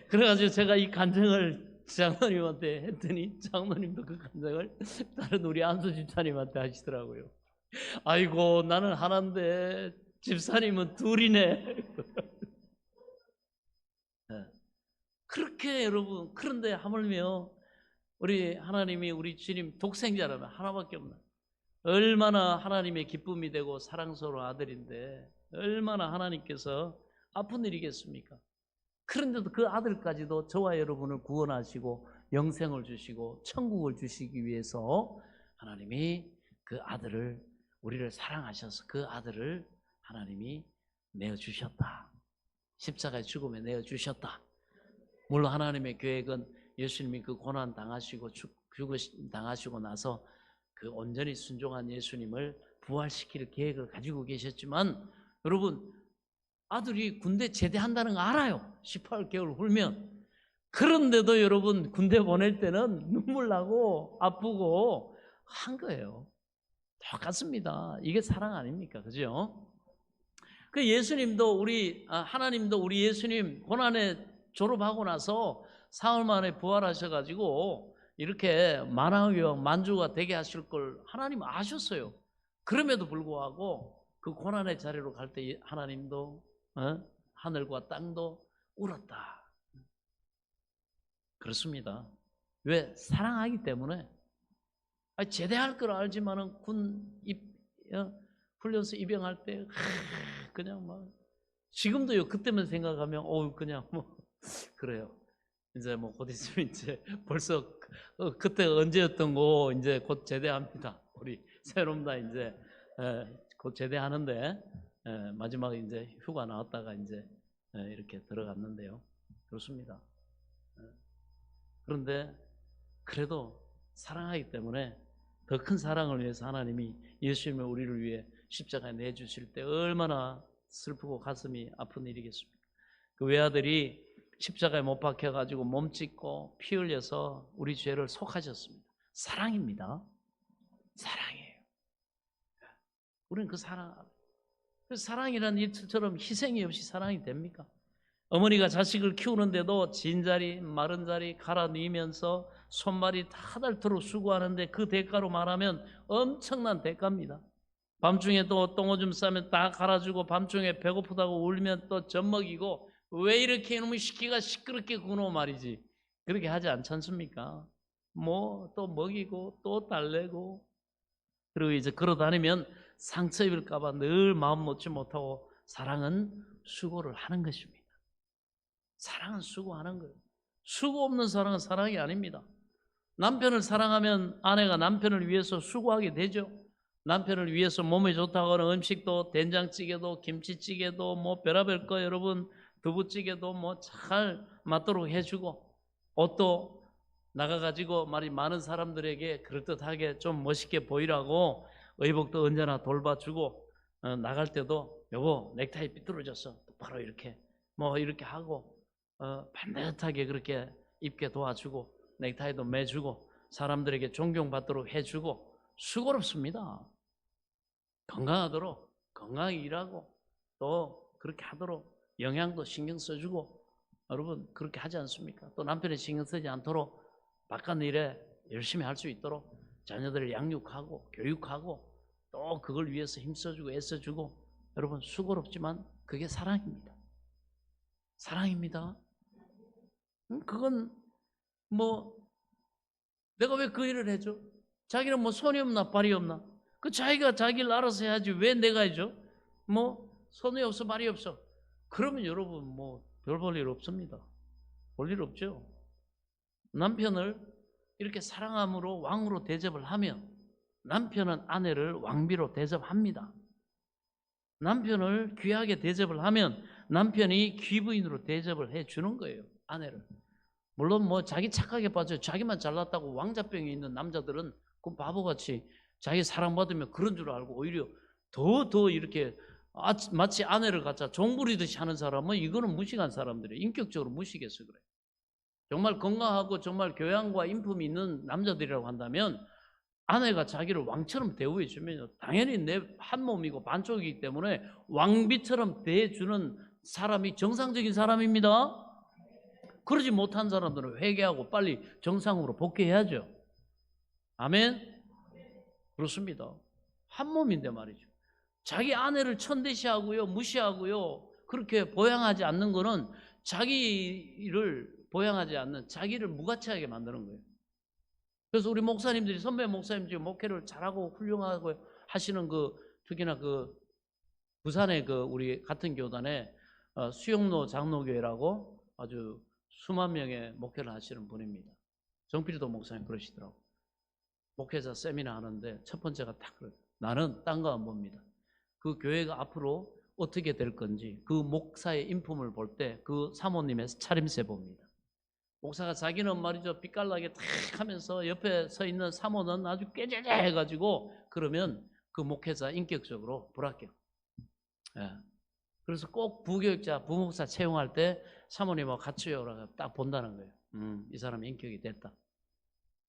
그래가지고 제가 이 간증을 장로님한테 했더니 장로님도 그 간증을 다른 우리 안수 집사님한테 하시더라고요. 아이고 나는 하나인데 집사님은 둘이네. 그렇게 여러분 그런데 하물며 우리 하나님이 우리 주님 독생자라면 하나밖에 없나. 얼마나 하나님의 기쁨이 되고 사랑스러운 아들인데 얼마나 하나님께서 아픈 일이겠습니까? 그런데도 그 아들까지도 저와 여러분을 구원하시고 영생을 주시고 천국을 주시기 위해서 하나님이 그 아들을 우리를 사랑하셔서 그 아들을 하나님이 내어주셨다. 십자가의 죽음에 내어주셨다. 물론 하나님의 계획은 예수님이 그 고난 당하시고 당하시고 나서 그 온전히 순종한 예수님을 부활시킬 계획을 가지고 계셨지만 여러분 아들이 군대 제대한다는 거 알아요. 18개월 후면. 그런데도 여러분 군대 보낼 때는 눈물 나고 아프고 한 거예요. 똑같습니다. 이게 사랑 아닙니까? 그죠? 그 예수님도 하나님도 우리 예수님 고난에 졸업하고 나서 사흘 만에 부활하셔가지고 이렇게 만왕의 만주가 되게 하실 걸 하나님 아셨어요. 그럼에도 불구하고 그 고난의 자리로 갈 때 하나님도 하늘과 땅도 울었다. 그렇습니다. 왜? 사랑하기 때문에. 제대할 걸 알지만은 훈련소 입영할 때 그냥 막 지금도요 그때만 생각하면 그냥 뭐 그래요. 이제 뭐 곧 있으면 이제 벌써 그때 언제였던 거 이제 곧 제대합니다. 우리 새롬다 이제 곧 제대하는데 마지막에 이제 휴가 나왔다가 이제 이렇게 들어갔는데요. 그렇습니다. 그런데 그래도 사랑하기 때문에 더 큰 사랑을 위해서 하나님이 예수님을 우리를 위해 십자가에 내주실 때 얼마나 슬프고 가슴이 아픈 일이겠습니까? 그 외아들이 십자가에 못 박혀가지고 몸 찢고 피 흘려서 우리 죄를 속하셨습니다. 사랑입니다. 사랑이에요. 우리는 그 사랑이라는 일처럼 희생이 없이 사랑이 됩니까? 어머니가 자식을 키우는데도 진 자리 마른 자리 갈아 넣으면서 손발이 타달도록 수고하는데 그 대가로 말하면 엄청난 대가입니다. 밤중에 또 똥오줌 싸면 다 갈아주고 밤중에 배고프다고 울면 또 젖먹이고 왜 이렇게 이놈의 시키가 시끄럽게 구노 말이지. 그렇게 하지 않지 않습니까? 뭐 또 먹이고 또 달래고 그리고 이제 걸어다니면 상처 입을까 봐 늘 마음 놓지 못하고 사랑은 수고를 하는 것입니다. 사랑은 수고하는 거예요. 수고 없는 사랑은 사랑이 아닙니다. 남편을 사랑하면 아내가 남편을 위해서 수고하게 되죠. 남편을 위해서 몸에 좋다고 하는 음식도 된장찌개도 김치찌개도 뭐 별의별 거 여러분 두부찌개도 뭐 잘 맞도록 해주고 옷도 나가가지고 말이 많은 사람들에게 그럴듯하게 좀 멋있게 보이라고 의복도 언제나 돌봐주고 나갈 때도 여보 넥타이 삐뚤어졌어 바로 이렇게 뭐 이렇게 하고 반듯하게 그렇게 입게 도와주고 넥타이도 매주고 사람들에게 존경받도록 해주고 수고롭습니다. 건강하도록 건강하게 일하고 또 그렇게 하도록 영양도 신경 써주고 여러분 그렇게 하지 않습니까? 또 남편이 신경 쓰지 않도록 바깥 일에 열심히 할 수 있도록 자녀들을 양육하고 교육하고 또 그걸 위해서 힘써주고 애써주고 여러분 수고롭지만 그게 사랑입니다. 사랑입니다. 그건 뭐 내가 왜 그 일을 해줘? 자기는 뭐 손이 없나 발이 없나? 그 자기가 자기를 알아서 해야지 왜 내가 해줘? 뭐 손이 없어 발이 없어. 그러면 여러분 뭐 별 볼 일 없습니다. 볼 일 없죠. 남편을 이렇게 사랑함으로 왕으로 대접을 하면 남편은 아내를 왕비로 대접합니다. 남편을 귀하게 대접을 하면 남편이 귀부인으로 대접을 해주는 거예요. 아내를. 물론 뭐 자기 착하게 빠져 자기만 잘났다고 왕자병이 있는 남자들은 그 바보같이 자기 사랑받으면 그런 줄 알고 오히려 더 이렇게 마치 아내를 갖자 종부리듯이 하는 사람은 이거는 무식한 사람들이에요. 인격적으로 무식해서 그래요. 정말 건강하고 정말 교양과 인품이 있는 남자들이라고 한다면 아내가 자기를 왕처럼 대우해 주면 당연히 내 한 몸이고 반쪽이기 때문에 왕비처럼 대해주는 사람이 정상적인 사람입니다. 그러지 못한 사람들은 회개하고 빨리 정상으로 복귀해야죠. 아멘? 그렇습니다. 한 몸인데 말이죠. 자기 아내를 천대시하고요, 무시하고요, 그렇게 보양하지 않는 거는 자기를 보양하지 않는 자기를 무가치하게 만드는 거예요. 그래서 우리 목사님들이 선배 목사님들이 목회를 잘하고 훌륭하고 하시는 특히나 부산의 우리 같은 교단에 수영로 장로교회라고 아주 수만 명의 목회를 하시는 분입니다. 정필도 목사님 그러시더라고. 목회자 세미나 하는데 첫 번째가 딱 그래요. 나는 딴 거 안 봅니다. 그 교회가 앞으로 어떻게 될 건지 그 목사의 인품을 볼 때 그 사모님의 차림새 봅니다. 목사가 자기는 말이죠 빛깔나게 탁 하면서 옆에 서 있는 사모는 아주 꾀죄죄 해가지고 그러면 그 목회자 인격적으로 불합격. 예. 그래서 꼭 부교육자 부목사 채용할 때 사모님하고 같이 오라고 딱 본다는 거예요. 이 사람 인격이 됐다.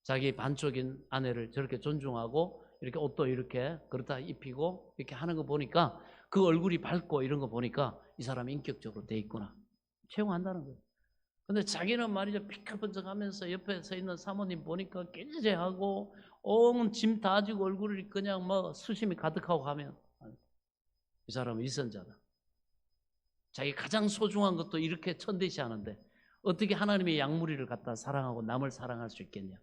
자기 반쪽인 아내를 저렇게 존중하고 이렇게 옷도 이렇게 그렇다 입히고 이렇게 하는 거 보니까 그 얼굴이 밝고 이런 거 보니까 이 사람이 인격적으로 돼 있구나. 채용한다는 거예요. 근데 자기는 말이죠, 피카번쩍하면서 옆에 서 있는 사모님 보니까 깨지하고 온 짐 다 지고 얼굴이 그냥 뭐 수심이 가득하고 하면 이 사람은 위선자다. 자기 가장 소중한 것도 이렇게 천대시하는데 어떻게 하나님의 양무리를 갖다 사랑하고 남을 사랑할 수 있겠냐.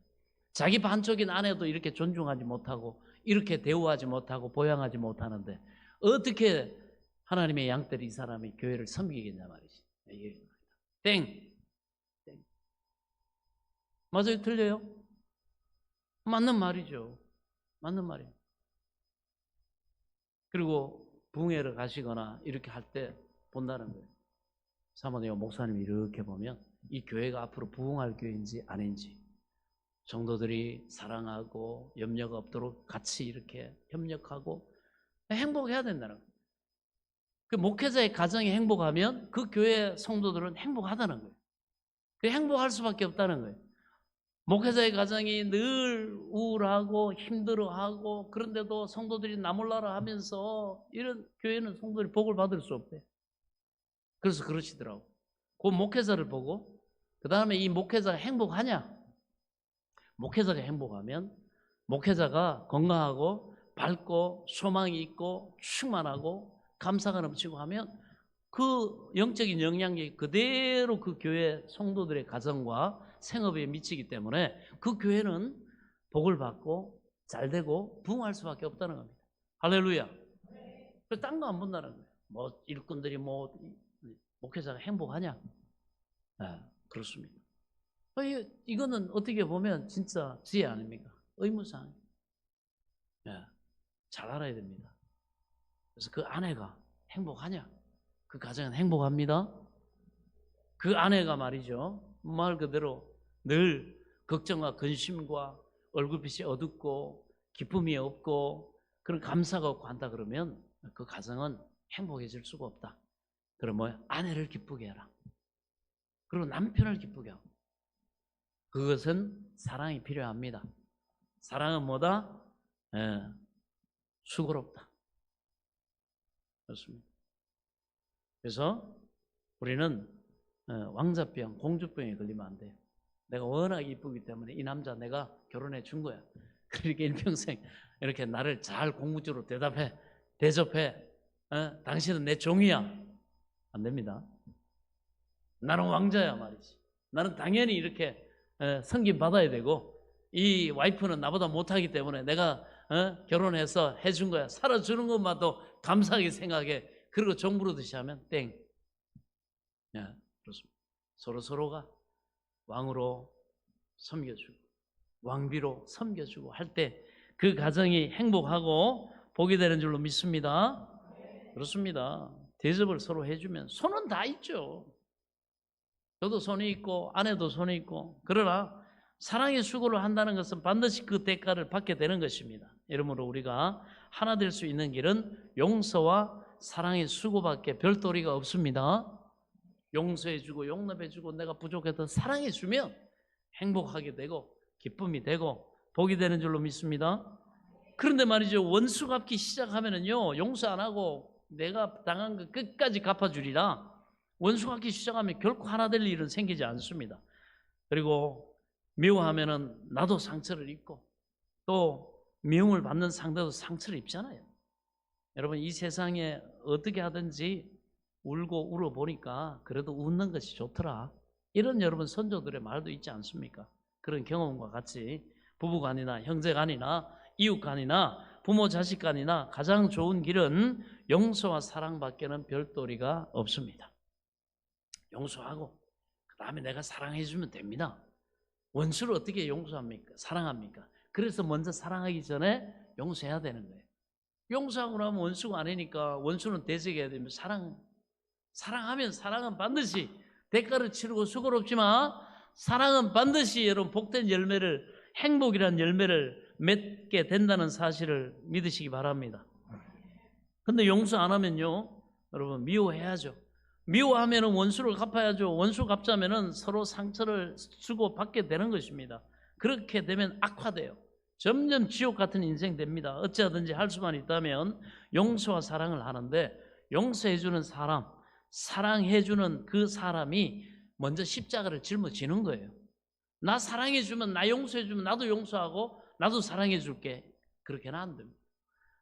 자기 반쪽인 아내도 이렇게 존중하지 못하고 이렇게 대우하지 못하고 보양하지 못하는데 어떻게 하나님의 양떼를 이 사람이 교회를 섬기겠냐 말이지. 땡. 맞아요? 틀려요? 맞는 말이죠. 맞는 말이에요. 그리고 부흥회를 가시거나 이렇게 할 때 본다는 거예요. 사모님과 목사님이 이렇게 보면 이 교회가 앞으로 부흥할 교회인지 아닌지, 성도들이 사랑하고 염려가 없도록 같이 이렇게 협력하고 행복해야 된다는 거예요. 그 목회자의 가정이 행복하면 그 교회 성도들은 행복하다는 거예요. 그 행복할 수밖에 없다는 거예요. 목회자의 가정이 늘 우울하고 힘들어하고 그런데도 성도들이 나몰라라 하면서 이런 교회는 성도들이 복을 받을 수 없대요. 그래서 그러시더라고. 그 목회자를 보고 그 다음에 이 목회자가 행복하냐? 목회자가 행복하면 목회자가 건강하고 밝고 소망이 있고 충만하고 감사가 넘치고 하면 그 영적인 영향력이 그대로 그 교회 성도들의 가정과 생업에 미치기 때문에 그 교회는 복을 받고 잘되고 부흥할 수밖에 없다는 겁니다. 할렐루야. 그래서 딴 거 안 본다는 거예요. 뭐 일꾼들이 뭐 목회자가 행복하냐? 네, 그렇습니다. 이거는 어떻게 보면 진짜 지혜 아닙니까? 의무사항. 네, 잘 알아야 됩니다. 그래서 그 아내가 행복하냐? 그 가정은 행복합니다. 그 아내가 말이죠, 말 그대로 늘 걱정과 근심과 얼굴빛이 어둡고 기쁨이 없고 그런 감사가 없고 한다 그러면 그 가정은 행복해질 수가 없다. 그럼 뭐야? 아내를 기쁘게 해라. 그리고 남편을 기쁘게 하고. 그것은 사랑이 필요합니다. 사랑은 뭐다? 수고롭다. 그렇습니다. 그래서 우리는 왕자병, 공주병에 걸리면 안 돼요. 내가 워낙 이쁘기 때문에 이 남자 내가 결혼해 준 거야. 그러니까 일평생 이렇게 나를 잘 공무적으로 대접해. 당신은 내 종이야. 안 됩니다. 나는 왕자야 말이지. 나는 당연히 이렇게 섬김 받아야 되고 이 와이프는 나보다 못하기 때문에 내가 결혼해서 해준 거야. 살아주는 것만도 감사하게 생각해. 그리고 종부르듯이 하면 땡. 그렇습니다. 서로가 왕으로 섬겨주고 왕비로 섬겨주고 할 때 그 가정이 행복하고 복이 되는 줄로 믿습니다. 그렇습니다. 대접을 서로 해주면 손은 다 있죠. 저도 손이 있고 아내도 손이 있고 그러나 사랑의 수고를 한다는 것은 반드시 그 대가를 받게 되는 것입니다. 이러므로 우리가 하나 될 수 있는 길은 용서와 사랑의 수고밖에 별도리가 없습니다. 용서해주고 용납해주고 내가 부족해도 사랑해주면 행복하게 되고 기쁨이 되고 복이 되는 줄로 믿습니다. 그런데 말이죠, 원수 갚기 시작하면은요, 용서 안 하고 내가 당한 거 끝까지 갚아주리라. 원수 갚기 시작하면 결코 하나 될 일은 생기지 않습니다. 그리고 미워하면은 나도 상처를 입고 또 미움을 받는 상대도 상처를 입잖아요. 여러분 이 세상에 어떻게 하든지 울고 울어보니까 그래도 웃는 것이 좋더라. 이런 여러분 선조들의 말도 있지 않습니까? 그런 경험과 같이 부부간이나 형제간이나 이웃간이나 부모 자식간이나 가장 좋은 길은 용서와 사랑밖에는 별도리가 없습니다. 용서하고 그 다음에 내가 사랑해주면 됩니다. 원수를 어떻게 용서합니까? 사랑합니까? 그래서 먼저 사랑하기 전에 용서해야 되는 거예요. 용서하고 나면 원수가 아니니까 원수는 대적해야 되면 사랑하면 사랑은 반드시 대가를 치르고 수고롭지만 사랑은 반드시 여러분 복된 열매를 행복이란 열매를 맺게 된다는 사실을 믿으시기 바랍니다. 근데 용서 안 하면요 여러분 미워해야죠. 미워하면은 원수를 갚아야죠. 원수 갚자면은 서로 상처를 주고 받게 되는 것입니다. 그렇게 되면 악화돼요. 점점 지옥 같은 인생 됩니다. 어찌하든지 할 수만 있다면 용서와 사랑을 하는데, 용서해주는 사람, 사랑해주는 그 사람이 먼저 십자가를 짊어지는 거예요. 나 사랑해주면, 나 용서해주면 나도 용서하고 나도 사랑해줄게. 그렇게는 안 됩니다.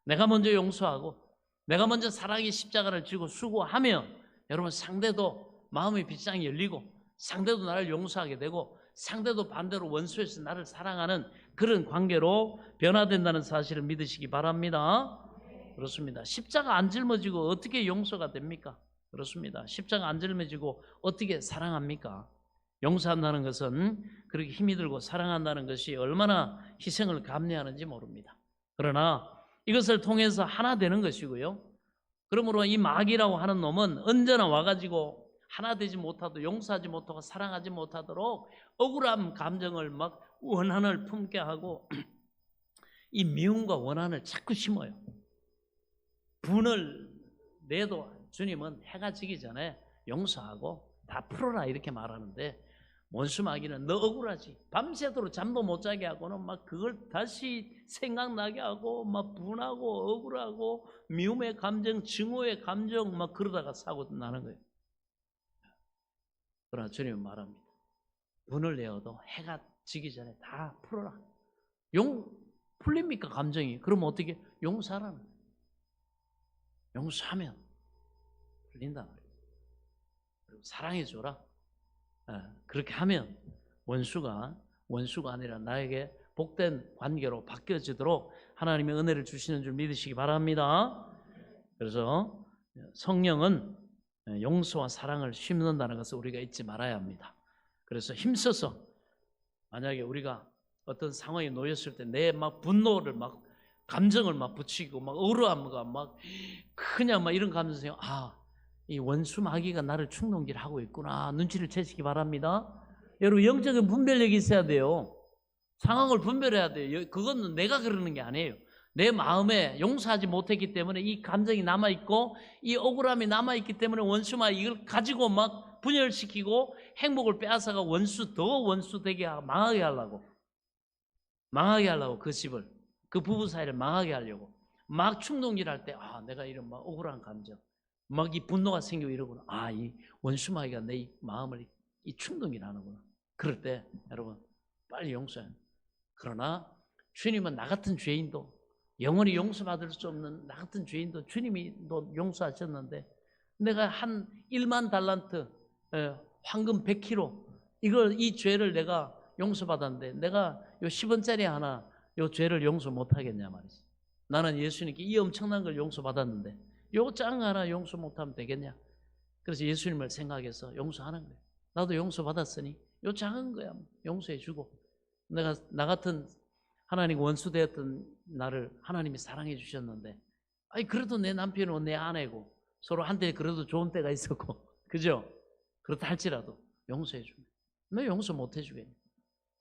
내가 먼저 용서하고 내가 먼저 사랑의 십자가를 지고 수고하면 여러분, 상대도 마음의 빗장이 열리고 상대도 나를 용서하게 되고 상대도 반대로 원수에서 나를 사랑하는 그런 관계로 변화된다는 사실을 믿으시기 바랍니다. 그렇습니다. 십자가 안 짊어지고 어떻게 용서가 됩니까? 그렇습니다. 십자가 안 짊어지고 어떻게 사랑합니까? 용서한다는 것은 그렇게 힘이 들고, 사랑한다는 것이 얼마나 희생을 감내하는지 모릅니다. 그러나 이것을 통해서 하나 되는 것이고요. 그러므로 이 마귀라고 하는 놈은 언제나 와가지고 하나 되지 못하도록, 용서하지 못하고 사랑하지 못하도록 억울함 감정을 막 원한을 품게 하고 이 미움과 원한을 자꾸 심어요. 분을 내도 주님은 해가 지기 전에 용서하고 다 풀어라 이렇게 말하는데, 원수 마귀는 너 억울하지, 밤새도록 잠도 못 자게 하고는 막 그걸 다시 생각나게 하고 막 분하고 억울하고 미움의 감정, 증오의 감정 막 그러다가 사고 나는 거예요. 그러나 주님은 말합니다. 분을 내어도 해가 지기 전에 다 풀어라. 풀립니까 감정이? 그러면 어떻게? 용서하라는 거예요. 용서하면 풀린단 말이에요. 그리고 사랑해줘라. 그렇게 하면 원수가 아니라 나에게 복된 관계로 바뀌어지도록 하나님의 은혜를 주시는 줄 믿으시기 바랍니다. 그래서 성령은 용서와 사랑을 심는다는 것을 우리가 잊지 말아야 합니다. 그래서 힘써서 만약에 우리가 어떤 상황에 놓였을 때 내 막 분노를 막 감정을 막 붙이고 막 억울함과 막 그냥 막 이런 감정이, 이 원수 마귀가 나를 충동질하고 있구나, 눈치를 채시기 바랍니다. 여러분, 영적인 분별력이 있어야 돼요. 상황을 분별해야 돼요. 그건 내가 그러는 게 아니에요. 내 마음에 용서하지 못했기 때문에 이 감정이 남아있고 이 억울함이 남아있기 때문에 원수마 이걸 가지고 막 분열시키고 행복을 빼앗아가 더 원수 되게 망하게 하려고 그 집을, 그 부부 사이를 망하게 하려고 막 충동질할 때, 내가 이런 막 억울한 감정, 막 이 분노가 생기고 이러구나. 이 원수마귀가 내 마음을 이 충동질하는구나. 그럴 때 여러분 빨리 용서해요. 그러나 주님은 나 같은 죄인도, 영원히 용서받을 수 없는 나 같은 죄인도 주님이 용서하셨는데, 내가 한 1만 달란트 황금 100kg 이 죄를 내가 용서받았는데 내가 요 10원짜리 하나 요 죄를 용서 못하겠냐 말이지. 나는 예수님께 이 엄청난 걸 용서받았는데 요 짱 하나 용서 못하면 되겠냐. 그래서 예수님을 생각해서 용서하는 거예요. 나도 용서받았으니 요 작은 거야 용서해주고, 내가 나 같은 하나님 원수 되었던 나를 하나님이 사랑해 주셨는데, 그래도 내 남편은 내 아내고 서로 한때 그래도 좋은 때가 있었고 그죠? 그렇다 할지라도 용서해 주면 너 용서 못 해주겠냐.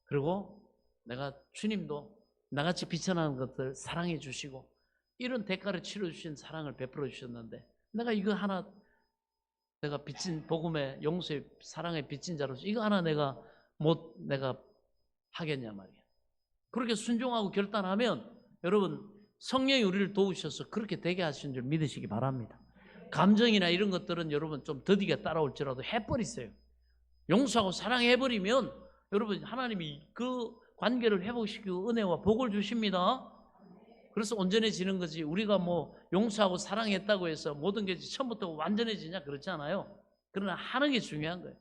그리고 내가 주님도 나같이 비천하는 것들 사랑해 주시고 이런 대가를 치러 주신 사랑을 베풀어 주셨는데, 내가 이거 하나, 내가 빚진 복음의 용서의 사랑의 빚진 자로서 이거 하나 내가 하겠냐 말이야. 그렇게 순종하고 결단하면 여러분 성령이 우리를 도우셔서 그렇게 되게 하신 줄 믿으시기 바랍니다. 감정이나 이런 것들은 여러분 좀 더디게 따라올지라도 해버리세요. 용서하고 사랑해버리면 여러분 하나님이 그 관계를 회복시키고 은혜와 복을 주십니다. 그래서 온전해지는 거지. 우리가 뭐 용서하고 사랑했다고 해서 모든 게 처음부터 완전해지냐 그렇지 않아요. 그러나 하는 게 중요한 거예요.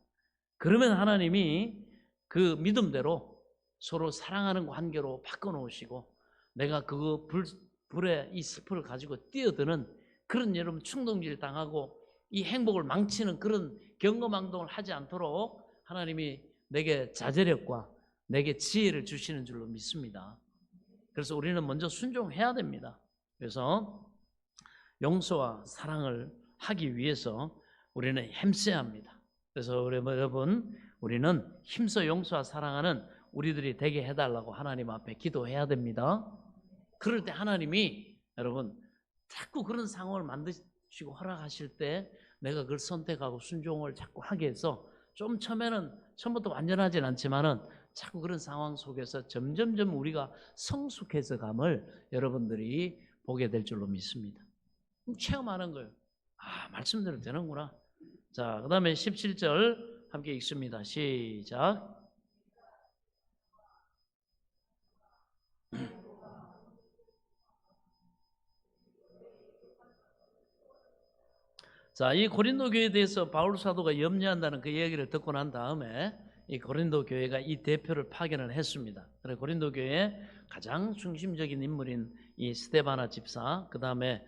그러면 하나님이 그 믿음대로 서로 사랑하는 관계로 바꿔놓으시고, 내가 그 불에 이 스프를 가지고 뛰어드는 그런 여러분 충동질 당하고 이 행복을 망치는 그런 경거망동을 하지 않도록 하나님이 내게 자제력과 내게 지혜를 주시는 줄로 믿습니다. 그래서 우리는 먼저 순종해야 됩니다. 그래서 용서와 사랑을 하기 위해서 우리는 힘써야 합니다. 그래서 여러분 우리는 힘써 용서와 사랑하는 우리들이 되게 해달라고 하나님 앞에 기도해야 됩니다. 그럴 때 하나님이 여러분 자꾸 그런 상황을 만드시고 허락하실 때 내가 그걸 선택하고 순종을 자꾸 하게 해서 좀 처음부터 완전하진 않지만은 자꾸 그런 상황 속에서 점점점 우리가 성숙해져 감을 여러분들이 보게 될 줄로 믿습니다. 체험하는 거예요. 아, 말씀대로 되는구나. 자, 그 다음에 17절 함께 읽습니다. 시작. 자, 이 고린도 교회에 대해서 바울 사도가 염려한다는 그 얘기를 듣고 난 다음에 이 고린도 교회가 이 대표를 파견을 했습니다. 그래서 고린도 교회의 가장 중심적인 인물인 이 스데바나 집사, 그 다음에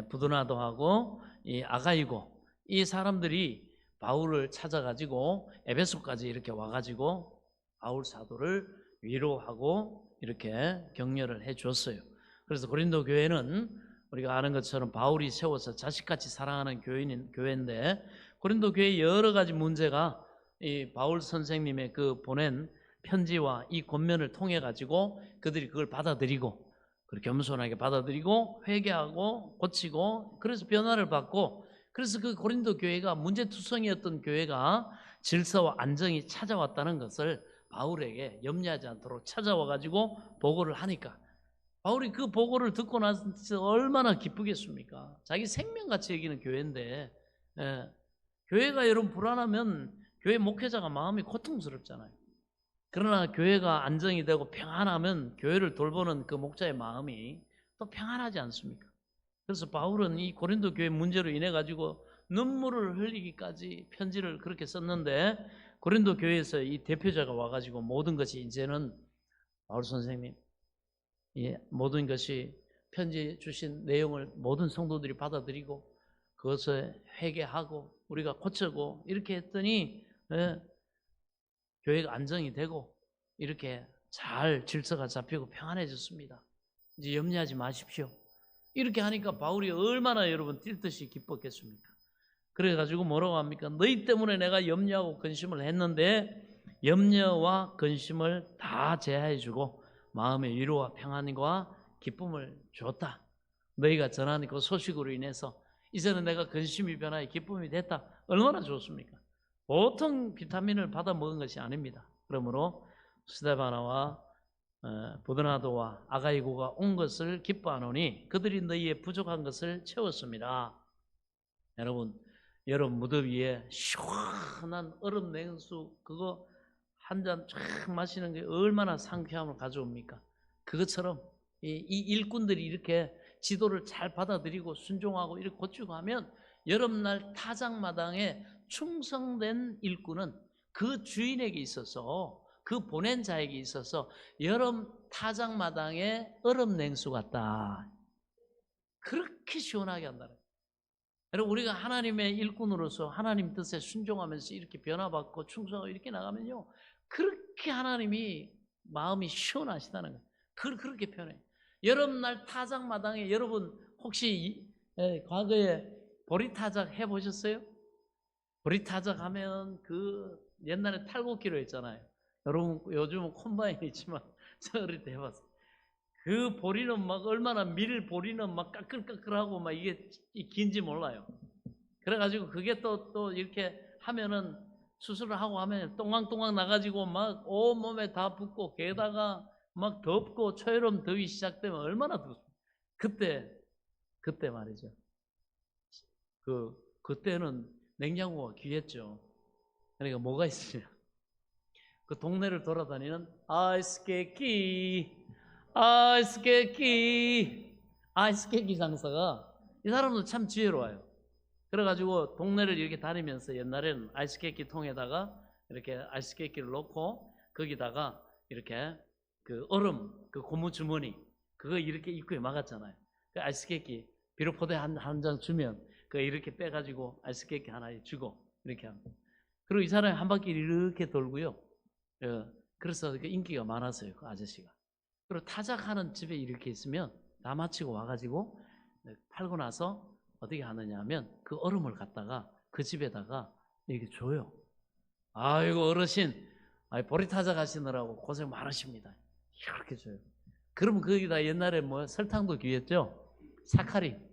부드나도하고 이 아가이고, 이 사람들이 바울을 찾아가지고 에베소까지 이렇게 와가지고 바울 사도를 위로하고 이렇게 격려를 해줬어요. 그래서 고린도 교회는 우리가 아는 것처럼 바울이 세워서 자식같이 사랑하는 교회인데, 고린도 교회의 여러 가지 문제가 이 바울 선생님의 그 보낸 편지와 이 권면을 통해 가지고 그들이 그걸 받아들이고, 그렇게 겸손하게 받아들이고 회개하고 고치고, 그래서 변화를 받고, 그래서 그 고린도 교회가 문제투성이었던 교회가 질서와 안정이 찾아왔다는 것을 바울에게 염려하지 않도록 찾아와 가지고 보고를 하니까, 바울이 그 보고를 듣고 나서 얼마나 기쁘겠습니까? 자기 생명같이 여기는 교회인데, 교회가 여러분 불안하면 교회 목회자가 마음이 고통스럽잖아요. 그러나 교회가 안정이 되고 평안하면 교회를 돌보는 그 목자의 마음이 또 평안하지 않습니까? 그래서 바울은 이 고린도 교회 문제로 인해 가지고 눈물을 흘리기까지 편지를 그렇게 썼는데, 고린도 교회에서 이 대표자가 와가지고 모든 것이 이제는 바울 선생님, 모든 것이 편지 주신 내용을 모든 성도들이 받아들이고 그것을 회개하고 우리가 고치고 이렇게 했더니 교회가 안정이 되고 이렇게 잘 질서가 잡히고 평안해졌습니다. 이제 염려하지 마십시오. 이렇게 하니까 바울이 얼마나 여러분 뛸 듯이 기뻤겠습니까? 그래가지고 뭐라고 합니까? 너희 때문에 내가 염려하고 근심을 했는데 염려와 근심을 다 제하해주고 마음의 위로와 평안과 기쁨을 줬다. 너희가 전하는 그 소식으로 인해서 이제는 내가 근심이 변하여 기쁨이 됐다. 얼마나 좋습니까? 보통 비타민을 받아 먹은 것이 아닙니다. 그러므로 스데바나와 부드나도와 아가이고가 온 것을 기뻐하노니 그들이 너희의 부족한 것을 채웠습니다. 여러분 무더위에 시원한 얼음 냉수 그거 한 잔 쫙 마시는 게 얼마나 상쾌함을 가져옵니까? 그것처럼 이 일꾼들이 이렇게 지도를 잘 받아들이고 순종하고 이렇게 고치고 하면 여름날 타작마당에 충성된 일꾼은 그 주인에게 있어서, 그 보낸 자에게 있어서 여름 타작마당에 얼음 냉수 같다. 그렇게 시원하게 한다는 거예요. 여러분, 우리가 하나님의 일꾼으로서 하나님 뜻에 순종하면서 이렇게 변화받고 충성하고 이렇게 나가면요, 그렇게 하나님이 마음이 시원하시다는 거예요. 그렇게 표현해요. 여름날 타작마당에, 여러분 혹시 과거에 보리타작 해보셨어요? 보리타작 하면 그 옛날에 탈곡기로 했잖아요. 여러분 요즘은 콤바인이 있지만 저 어릴 때 해봤어요. 그 보리는 막 얼마나 보리는 막 까끌까끌하고 막 이게 긴지 몰라요. 그래가지고 그게 또 이렇게 하면은 수술을 하고 하면 똥강똥강 나가지고 막 온몸에 다 붓고 게다가 막 덥고 초여름 더위 시작되면 얼마나 덥습니까? 그때 말이죠. 그때는 냉장고가 귀했죠. 그러니까 뭐가 있으냐? 그 동네를 돌아다니는 아이스케이키 장사가, 이 사람도 참 지혜로워요. 그래가지고 동네를 이렇게 다니면서 옛날에는 아이스케이키 통에다가 이렇게 아이스케이키를 넣고 거기다가 이렇게 그 얼음, 그 고무 주머니 그거 이렇게 입구에 막았잖아요. 그 아이스케이키 비료 포대 한 장 주면 그 이렇게 빼가지고 아이스케이키 하나 주고 이렇게 합니다. 그리고 이 사람이 한 바퀴 이렇게 돌고요. 그래서 인기가 많았어요, 그 아저씨가. 그리고 타작하는 집에 이렇게 있으면 다 마치고 와가지고 팔고 나서 어떻게 하느냐 하면 그 얼음을 갖다가 그 집에다가 이렇게 줘요. 아이고 어르신, 보리타작 하시느라고 고생 많으십니다. 이렇게 줘요. 그러면 거기다 옛날에 뭐 설탕도 귀했죠? 사카린.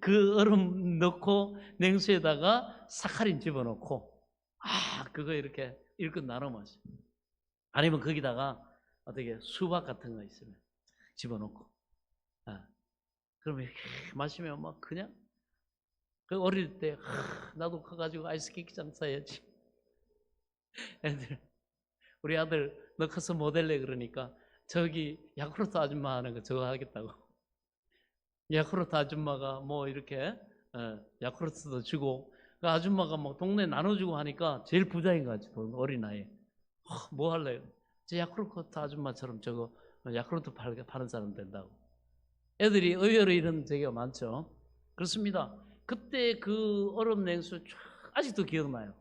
그 얼음 넣고 냉수에다가 사카린 집어넣고 그거 이렇게 일꾼 나눠 마셔. 아니면 거기다가 어떻게 수박 같은 거 있으면 집어넣고, 그러면 이렇게 마시면 막 그냥, 그 어릴 때 나도 커가지고 아이스케이크장 사야지. 애들, 우리 아들 너 커서 모델래 그러니까 저기 야쿠르트 아줌마 하는 거 저거 하겠다고. 야쿠르트 아줌마가 뭐 이렇게 야쿠르트도 주고, 그 아줌마가 뭐 동네 나눠주고 하니까 제일 부자인 것 같지, 어린 나이에. 뭐 할래요? 저 야쿠르트 아줌마처럼 저거 야쿠르트 파는 사람 된다고. 애들이 의외로 이런 재미가 많죠. 그렇습니다. 그때 그 얼음 냉수 아직도 기억나요.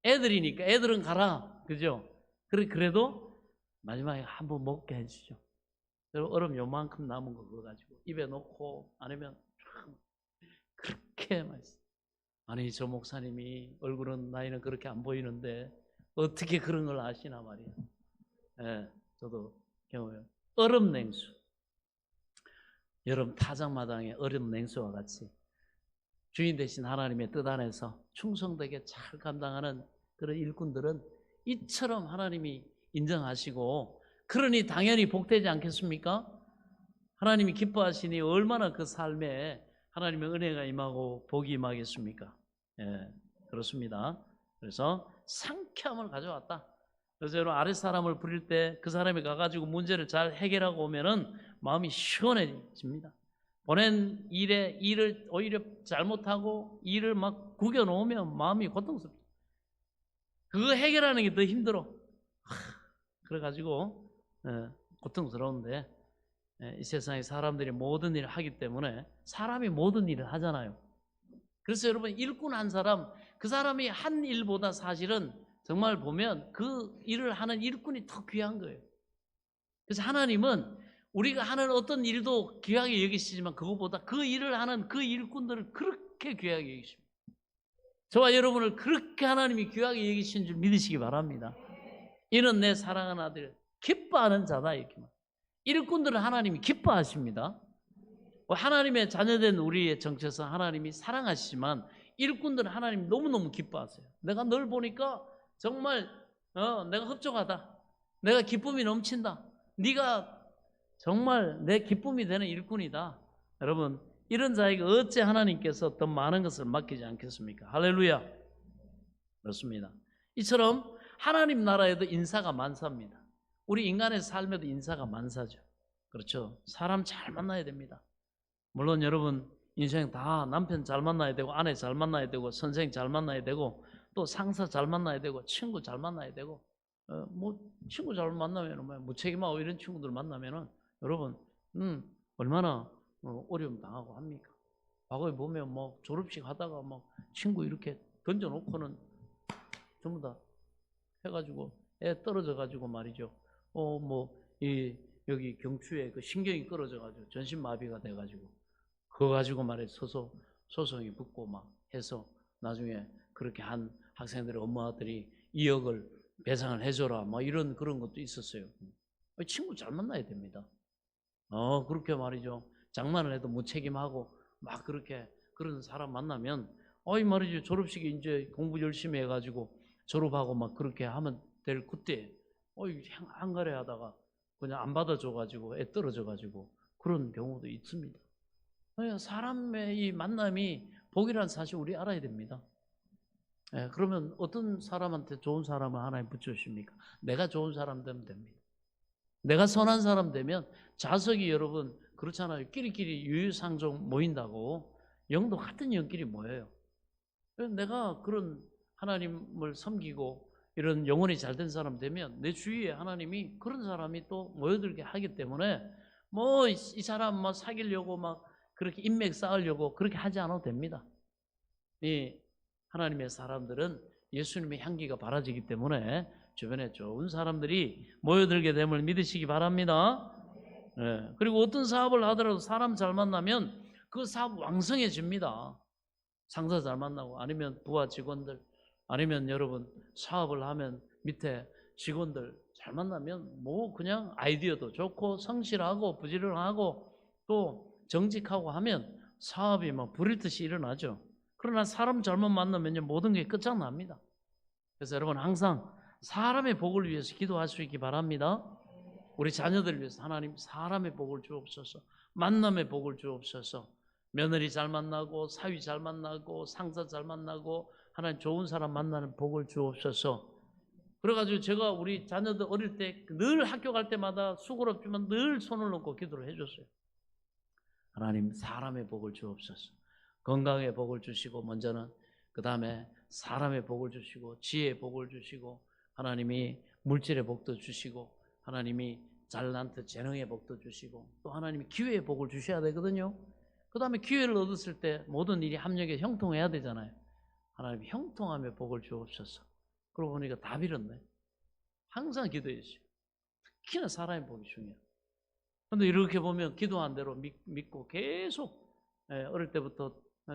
애들이니까 애들은 가라, 그죠? 그래도 마지막에 한번 먹게 해주죠. 얼음 요만큼 남은 거 그거 가지고 입에 넣고, 아니면 그렇게 맛있어. 아니, 저 목사님이 얼굴은 나이는 그렇게 안 보이는데 어떻게 그런 걸 아시나 말이야. 예, 저도 경험해요. 얼음 냉수. 여러분, 타작마당의 얼음 냉수와 같이 주인 되신 하나님의 뜻 안에서 충성되게 잘 감당하는 그런 일꾼들은 이처럼 하나님이 인정하시고, 그러니 당연히 복되지 않겠습니까? 하나님이 기뻐하시니 얼마나 그 삶에 하나님의 은혜가 임하고 복이 임하겠습니까? 예, 그렇습니다. 그래서 상쾌함을 가져왔다. 그래서 여러분, 아랫 사람을 부릴 때 그 사람이 가가지고 문제를 잘 해결하고 오면은 마음이 시원해집니다. 보낸 일을 오히려 잘못하고 일을 막 구겨놓으면 마음이 고통스럽다. 그거 해결하는 게 더 힘들어. 그래가지고 고통스러운데, 이 세상에 사람들이 모든 일을 하기 때문에 사람이 모든 일을 하잖아요. 그래서 여러분, 일꾼 한 사람, 그 사람이 한 일보다 사실은 정말 보면 그 일을 하는 일꾼이 더 귀한 거예요. 그래서 하나님은 우리가 하는 어떤 일도 귀하게 여기시지만 그것보다 그 일을 하는 그 일꾼들을 그렇게 귀하게 여기십니다. 저와 여러분을 그렇게 하나님이 귀하게 여기신 줄 믿으시기 바랍니다. 이는 내 사랑하는 아들, 기뻐하는 자다, 이렇게 말. 일꾼들은 하나님이 기뻐하십니다. 하나님의 자녀된 우리의 정체성 하나님이 사랑하시지만 일꾼들은 하나님 너무너무 기뻐하세요. 내가 널 보니까 정말 내가 흡족하다. 내가 기쁨이 넘친다. 네가 정말 내 기쁨이 되는 일꾼이다. 여러분, 이런 자에게 어째 하나님께서 더 많은 것을 맡기지 않겠습니까? 할렐루야. 그렇습니다. 이처럼 하나님 나라에도 인사가 만사입니다. 우리 인간의 삶에도 인사가 만사죠. 그렇죠. 사람 잘 만나야 됩니다. 물론 여러분, 인생 다 남편 잘 만나야 되고, 아내 잘 만나야 되고, 선생 잘 만나야 되고, 또 상사 잘 만나야 되고, 친구 잘 만나야 되고, 뭐 친구 잘 만나면 무책임하고 이런 친구들 만나면은 여러분 얼마나 어려움 당하고 합니까? 과거에 보면 뭐 졸업식 하다가 막 친구 이렇게 던져놓고는 전부 다 해가지고 애 떨어져가지고 말이죠. 여기 경추에 그 신경이 끌어져가지고 전신마비가 돼가지고 그거 가지고 말해 소송이 붙고 막 해서 나중에 그렇게 한 학생들의 엄마들이 2억을 배상을 해줘라 뭐 이런 그런 것도 있었어요. 친구 잘 만나야 됩니다. 그렇게 말이죠. 장난을 해도 무책임하고 막 그렇게 그런 사람 만나면 말이죠. 졸업식에 이제 공부 열심히 해가지고 졸업하고 막 그렇게 하면 될 그때 한가래 하다가 그냥 안 받아줘가지고 애 떨어져가지고 그런 경우도 있습니다. 사람의 이 만남이 복이라는 사실 우리 알아야 됩니다. 그러면 어떤 사람한테 좋은 사람을 하나님 붙여주십니까? 내가 좋은 사람 되면 됩니다. 내가 선한 사람 되면 자석이 여러분 그렇잖아요. 끼리끼리 유유상종 모인다고 영도 같은 영끼리 모여요. 내가 그런 하나님을 섬기고 이런 영혼이 잘된 사람 되면 내 주위에 하나님이 그런 사람이 또 모여들게 하기 때문에 뭐 이 사람 뭐 사귀려고 막 그렇게 인맥 쌓으려고 그렇게 하지 않아도 됩니다. 이 하나님의 사람들은 예수님의 향기가 바라지기 때문에 주변에 좋은 사람들이 모여들게 됨을 믿으시기 바랍니다. 그리고 어떤 사업을 하더라도 사람 잘 만나면 그 사업 왕성해집니다. 상사 잘 만나고 아니면 부하 직원들 아니면 여러분 사업을 하면 밑에 직원들 잘 만나면 뭐 그냥 아이디어도 좋고 성실하고 부지런하고 또 정직하고 하면 사업이 막 불일 듯이 일어나죠. 그러나 사람 잘못 만나면 모든 게 끝장납니다. 그래서 여러분 항상 사람의 복을 위해서 기도할 수 있기 바랍니다. 우리 자녀들을 위해서 하나님 사람의 복을 주옵소서. 만남의 복을 주옵소서. 며느리 잘 만나고 사위 잘 만나고 상사 잘 만나고 하나님 좋은 사람 만나는 복을 주옵소서. 그래가지고 제가 우리 자녀들 어릴 때 늘 학교 갈 때마다 수고롭지만 늘 손을 놓고 기도를 해줬어요. 하나님 사람의 복을 주옵소서. 건강의 복을 주시고 먼저는 그 다음에 사람의 복을 주시고 지혜의 복을 주시고 하나님이 물질의 복도 주시고 하나님이 잘난트 재능의 복도 주시고 또 하나님이 기회의 복을 주셔야 되거든요. 그 다음에 기회를 얻었을 때 모든 일이 합력에 형통해야 되잖아요. 하나님 형통함의 복을 주옵소서. 그러고 보니까 다 빌었네. 항상 기도해 주시오. 특히나 사람의 복이 중요해요. 그런데 이렇게 보면 기도한 대로 믿고 계속 어릴 때부터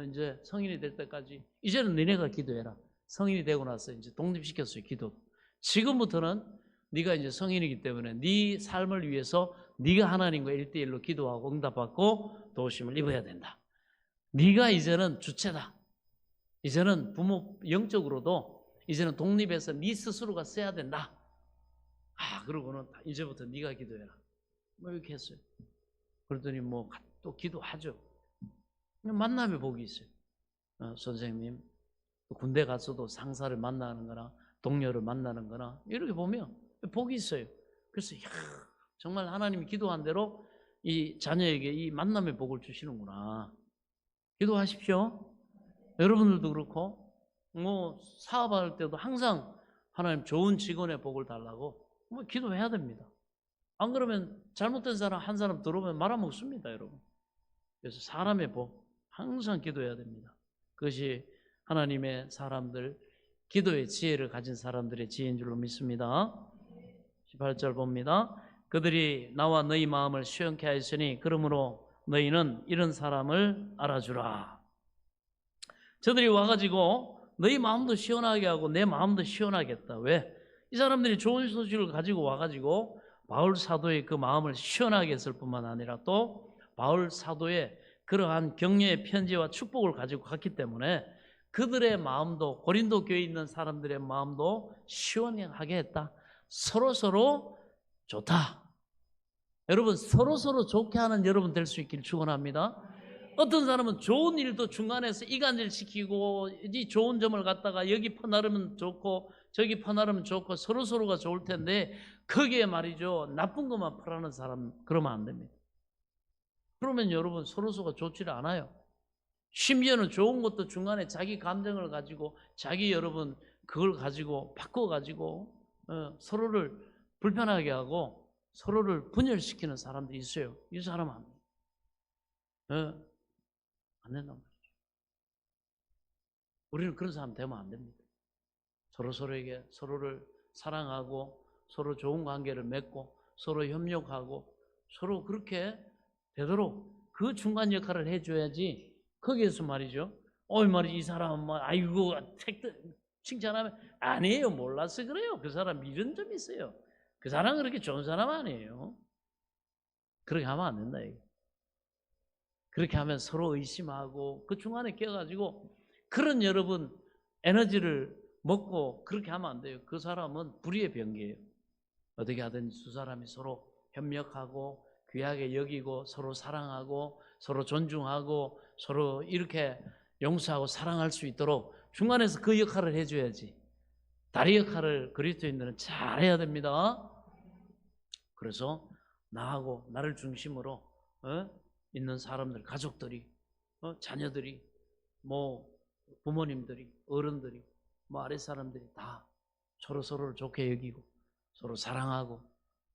이제 성인이 될 때까지 이제는 너네가 기도해라. 성인이 되고 나서 이제 독립시켰어요. 기도. 지금부터는 네가 이제 성인이기 때문에 네 삶을 위해서 네가 하나님과 1대1로 기도하고 응답받고 도우심을 입어야 된다. 네가 이제는 주체다. 이제는 부모 영적으로도 이제는 독립해서 네 스스로가 써야 된다. 그러고는 이제부터 네가 기도해라. 뭐 이렇게 했어요. 그러더니 뭐 또 기도하죠. 만남의 복이 있어요. 선생님 군대 가서도 상사를 만나는 거나 동료를 만나는 거나 이렇게 보면 복이 있어요. 그래서 정말 하나님이 기도한 대로 이 자녀에게 이 만남의 복을 주시는구나. 기도하십시오. 여러분들도 그렇고 뭐 사업할 때도 항상 하나님 좋은 직원의 복을 달라고 뭐 기도해야 됩니다. 안 그러면 잘못된 사람 한 사람 들어오면 말아먹습니다, 여러분. 그래서 사람의 복 항상 기도해야 됩니다. 그것이 하나님의 사람들 기도의 지혜를 가진 사람들의 지혜인 줄로 믿습니다. 18절 봅니다. 그들이 나와 너희 마음을 시원케 하였으니 그러므로 너희는 이런 사람을 알아주라. 저들이 와가지고 너희 마음도 시원하게 하고 내 마음도 시원하겠다. 왜? 이 사람들이 좋은 소식을 가지고 와가지고 바울 사도의 그 마음을 시원하게 했을 뿐만 아니라 또 바울 사도의 그러한 격려의 편지와 축복을 가지고 갔기 때문에 그들의 마음도 고린도 교회에 있는 사람들의 마음도 시원하게 했다. 서로 좋다. 여러분 서로 좋게 하는 여러분 될 수 있길 축원합니다. 어떤 사람은 좋은 일도 중간에서 이간질 시키고 이 좋은 점을 갖다가 여기 퍼나르면 좋고 저기 퍼나르면 좋고 서로가 좋을 텐데 거기에 말이죠 나쁜 것만 퍼라는 사람 그러면 안 됩니다. 그러면 여러분 서로가 좋지를 않아요. 심지어는 좋은 것도 중간에 자기 감정을 가지고 자기 여러분 그걸 가지고 바꿔가지고 서로를 불편하게 하고 서로를 분열시키는 사람들이 있어요. 이 사람은 안 돼요. 안 된단 말이죠. 우리는 그런 사람 되면 안 됩니다. 서로에게 서로를 사랑하고 서로 좋은 관계를 맺고 서로 협력하고 서로 그렇게 되도록 그 중간 역할을 해줘야지. 거기에서 말이죠. 말이지 이 사람은 뭐 아이고 칭찬하면 아니에요. 몰라서 그래요. 그 사람 이런 점이 있어요. 그 사람은 그렇게 좋은 사람 아니에요. 그렇게 하면 안 된다 이거. 그렇게 하면 서로 의심하고 그 중간에 껴가지고 그런 여러분 에너지를 먹고 그렇게 하면 안 돼요. 그 사람은 불의의 병기예요. 어떻게 하든 두 사람이 서로 협력하고 귀하게 여기고 서로 사랑하고 서로 존중하고 서로 이렇게 용서하고 사랑할 수 있도록 중간에서 그 역할을 해줘야지. 다리 역할을 그리스도인들은 잘해야 됩니다. 그래서 나하고 나를 중심으로 있는 사람들, 가족들이, 자녀들이, 뭐 부모님들이, 어른들이, 뭐 아랫 사람들이 다 서로를 좋게 여기고 서로 사랑하고